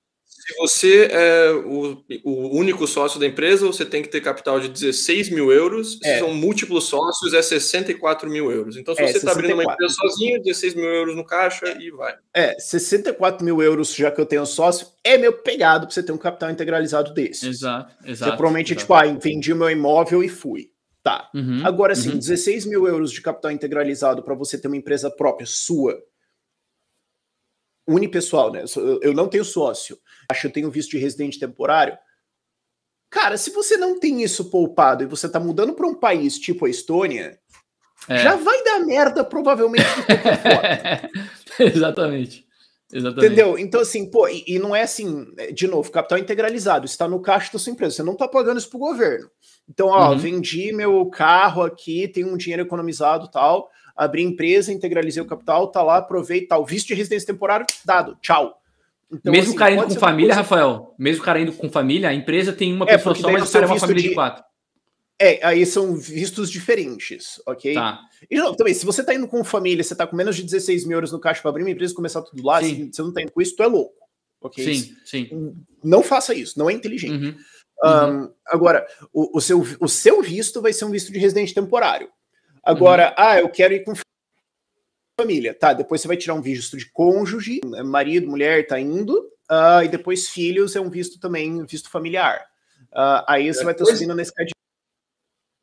Se você é o único sócio da empresa, você tem que ter capital de 16 mil euros. Se são múltiplos sócios, é 64 mil euros. Então, se você está abrindo uma empresa sozinho, 16 mil euros no caixa e vai. 64 mil euros, já que eu tenho sócio, é meu pegado para você ter um capital integralizado desses. Exato. Provavelmente, vendi o meu imóvel e fui. Tá. Agora, sim, 16 mil euros de capital integralizado para você ter uma empresa própria sua, unipessoal, né? Eu não tenho sócio. Acho que eu tenho visto de residente temporário. Cara, se você não tem isso poupado e você tá mudando para um país tipo a Estônia, já vai dar merda provavelmente de qualquer forma. Exatamente. Entendeu? Então, assim, e não é assim, de novo, capital integralizado, está no caixa da sua empresa, você não tá pagando isso pro governo. Então, vendi meu carro aqui, tenho um dinheiro economizado e tal, abri empresa, integralizei o capital, tá lá, aprovei tal, visto de residência temporária, dado, tchau. Então, mesmo o cara indo com família, Rafael, mesmo o cara indo com família, a empresa tem uma pessoa só, mas o cara é uma família de 4. Aí são vistos diferentes, ok? Tá. E não, também, se você tá indo com família, você tá com menos de 16 mil euros no caixa para abrir uma empresa e começar tudo lá, se você não tá indo com isso, tu é louco, ok? Sim. Não faça isso, não é inteligente. Agora, o seu visto vai ser um visto de residente temporário. Agora, eu quero ir com família, tá? Depois você vai tirar um visto de cônjuge, marido, mulher, tá indo, e depois filhos é um visto também, visto familiar. Aí você vai estar subindo na escadinha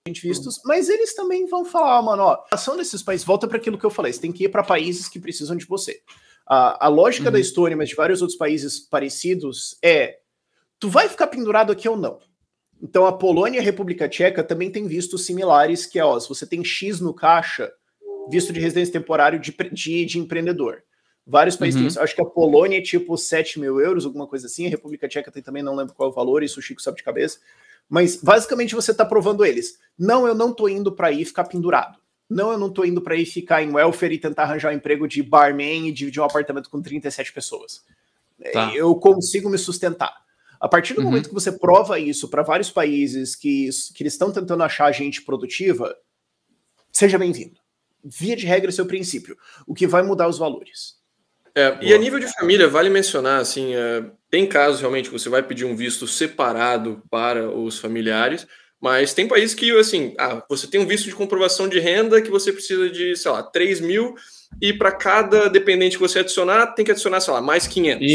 de vistos, mas eles também vão falar, mano, a ação desses países, volta para aquilo que eu falei, você tem que ir para países que precisam de você. A lógica da Estônia, mas de vários outros países parecidos, tu vai ficar pendurado aqui ou não? Então a Polônia e a República Tcheca também têm vistos similares, que se você tem X no caixa, visto de residência temporário de empreendedor. Vários países têm isso. Acho que a Polônia é tipo 7 mil euros, alguma coisa assim. A República Tcheca tem também, não lembro qual é o valor, isso o Chico sabe de cabeça. Mas basicamente você está provando eles. Não, eu não tô indo para ir ficar pendurado. Não, eu não tô indo para ir ficar em welfare e tentar arranjar um emprego de barman e dividir um apartamento com 37 pessoas. Tá. Eu consigo me sustentar. A partir do momento que você prova isso para vários países que eles estão tentando achar gente produtiva, seja bem-vindo. Via de regra, seu princípio. O que vai mudar os valores. E a nível de família, vale mencionar, assim, tem casos realmente que você vai pedir um visto separado para os familiares, mas tem países que, assim, você tem um visto de comprovação de renda que você precisa de, sei lá, 3 mil e para cada dependente que você adicionar, tem que adicionar, sei lá, mais 500.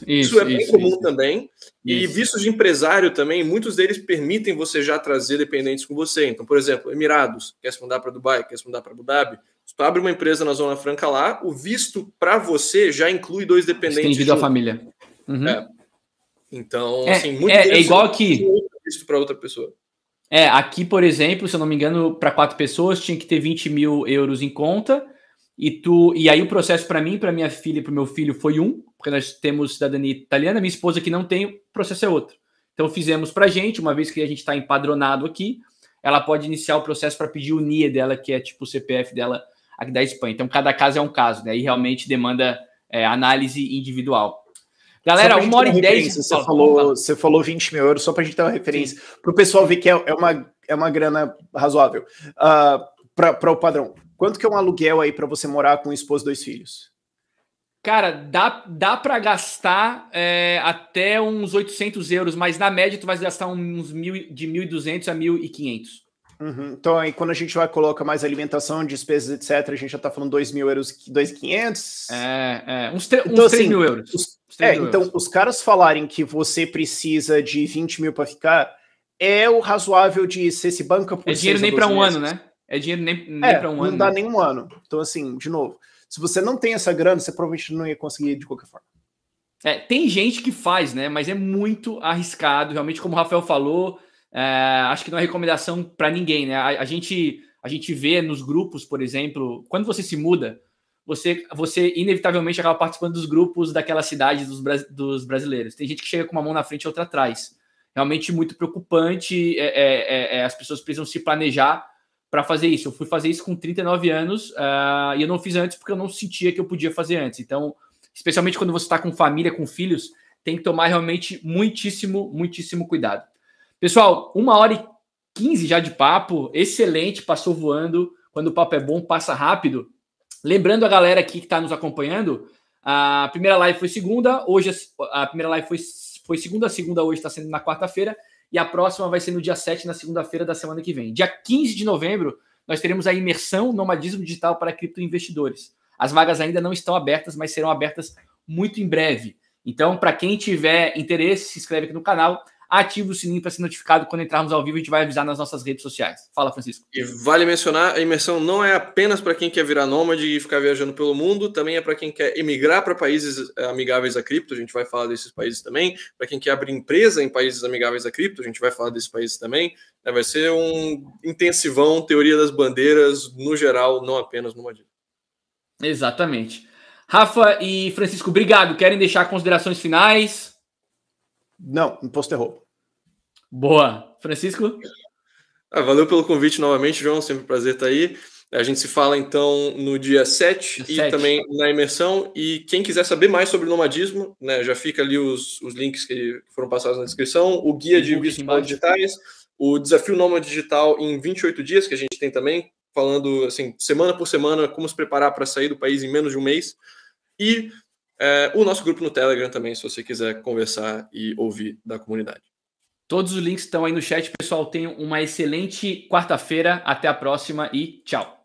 Isso é bem comum também. E vistos de empresário também, muitos deles permitem você já trazer dependentes com você. Então, por exemplo, Emirados, quer se mudar para Dubai, quer se mudar para Abu Dhabi, se tu abre uma empresa na Zona Franca lá, o visto para você já inclui 2 dependentes. Estendido à família. Então, assim, muito igual aqui. Visto para outra pessoa. Aqui, por exemplo, se eu não me engano, para 4 pessoas tinha que ter 20 mil euros em conta. E aí o processo para mim, para minha filha e para o meu filho foi porque nós temos cidadania italiana, minha esposa que não tem, o processo é outro. Então fizemos para a gente, uma vez que a gente está empadronado aqui, ela pode iniciar o processo para pedir o NIE dela, que é tipo o CPF dela aqui da Espanha. Então cada caso é um caso, né? Aí realmente demanda análise individual. Galera, 1h10. Você falou 20 mil euros, só para a gente ter uma referência, para o pessoal ver que é uma grana razoável. Para o padrão, quanto que é um aluguel aí para você morar com esposa e 2 filhos? Cara, dá para gastar até uns 800 euros, mas na média tu vai gastar uns de 1.200 a 1.500. Então aí quando a gente vai colocar mais alimentação, despesas, etc., a gente já está falando 2 mil euros, 2.500? Uns 3 mil euros. Então os caras falarem que você precisa de 20 mil para ficar, é o razoável de ser se banca por dinheiro nem para um ano, né? É dinheiro nem para um ano. Não dá nem um ano. Então assim, de novo, se você não tem essa grana, você provavelmente não ia conseguir de qualquer forma. Tem gente que faz, né? Mas é muito arriscado. Realmente, como o Rafael falou, acho que não é recomendação para ninguém, né? A gente vê nos grupos, por exemplo, quando você se muda, você inevitavelmente acaba participando dos grupos daquela cidade dos brasileiros. Tem gente que chega com uma mão na frente e outra atrás. Realmente muito preocupante. As pessoas precisam se planejar para fazer isso. Eu fui fazer isso com 39 anos e eu não fiz antes porque eu não sentia que eu podia fazer antes. Então, especialmente quando você está com família, com filhos, tem que tomar realmente muitíssimo, muitíssimo cuidado. Pessoal, 1h15 já de papo, excelente, passou voando. Quando o papo é bom, passa rápido. Lembrando a galera aqui que está nos acompanhando, a primeira live foi segunda, hoje a primeira live foi segunda, a segunda hoje está sendo na quarta-feira, e a próxima vai ser no dia 7, na segunda-feira da semana que vem. Dia 15 de novembro, nós teremos a imersão Nomadismo Digital para criptoinvestidores. As vagas ainda não estão abertas, mas serão abertas muito em breve. Então, para quem tiver interesse, se inscreve aqui no canal, ativa o sininho para ser notificado quando entrarmos ao vivo, a gente vai avisar nas nossas redes sociais. Fala, Francisco. E vale mencionar, a imersão não é apenas para quem quer virar nômade e ficar viajando pelo mundo, também é para quem quer emigrar para países amigáveis a cripto, a gente vai falar desses países também, para quem quer abrir empresa em países amigáveis a cripto, a gente vai falar desses países também. Vai ser um intensivão, teoria das bandeiras, no geral, não apenas no nomadismo. Exatamente. Rafa e Francisco, obrigado. Querem deixar considerações finais? Não, imposto é roubo. Boa. Francisco? Valeu pelo convite novamente, João. Sempre um prazer estar aí. A gente se fala, então, no dia 7 e também na imersão. E quem quiser saber mais sobre nomadismo, né, já fica ali os links que foram passados na descrição, o guia de vistos digitais, o desafio Nômade Digital em 28 dias, que a gente tem também, falando assim, semana por semana, como se preparar para sair do país em menos de um mês. E o nosso grupo no Telegram também, se você quiser conversar e ouvir da comunidade. Todos os links estão aí no chat, pessoal. Tenham uma excelente quarta-feira. Até a próxima e tchau.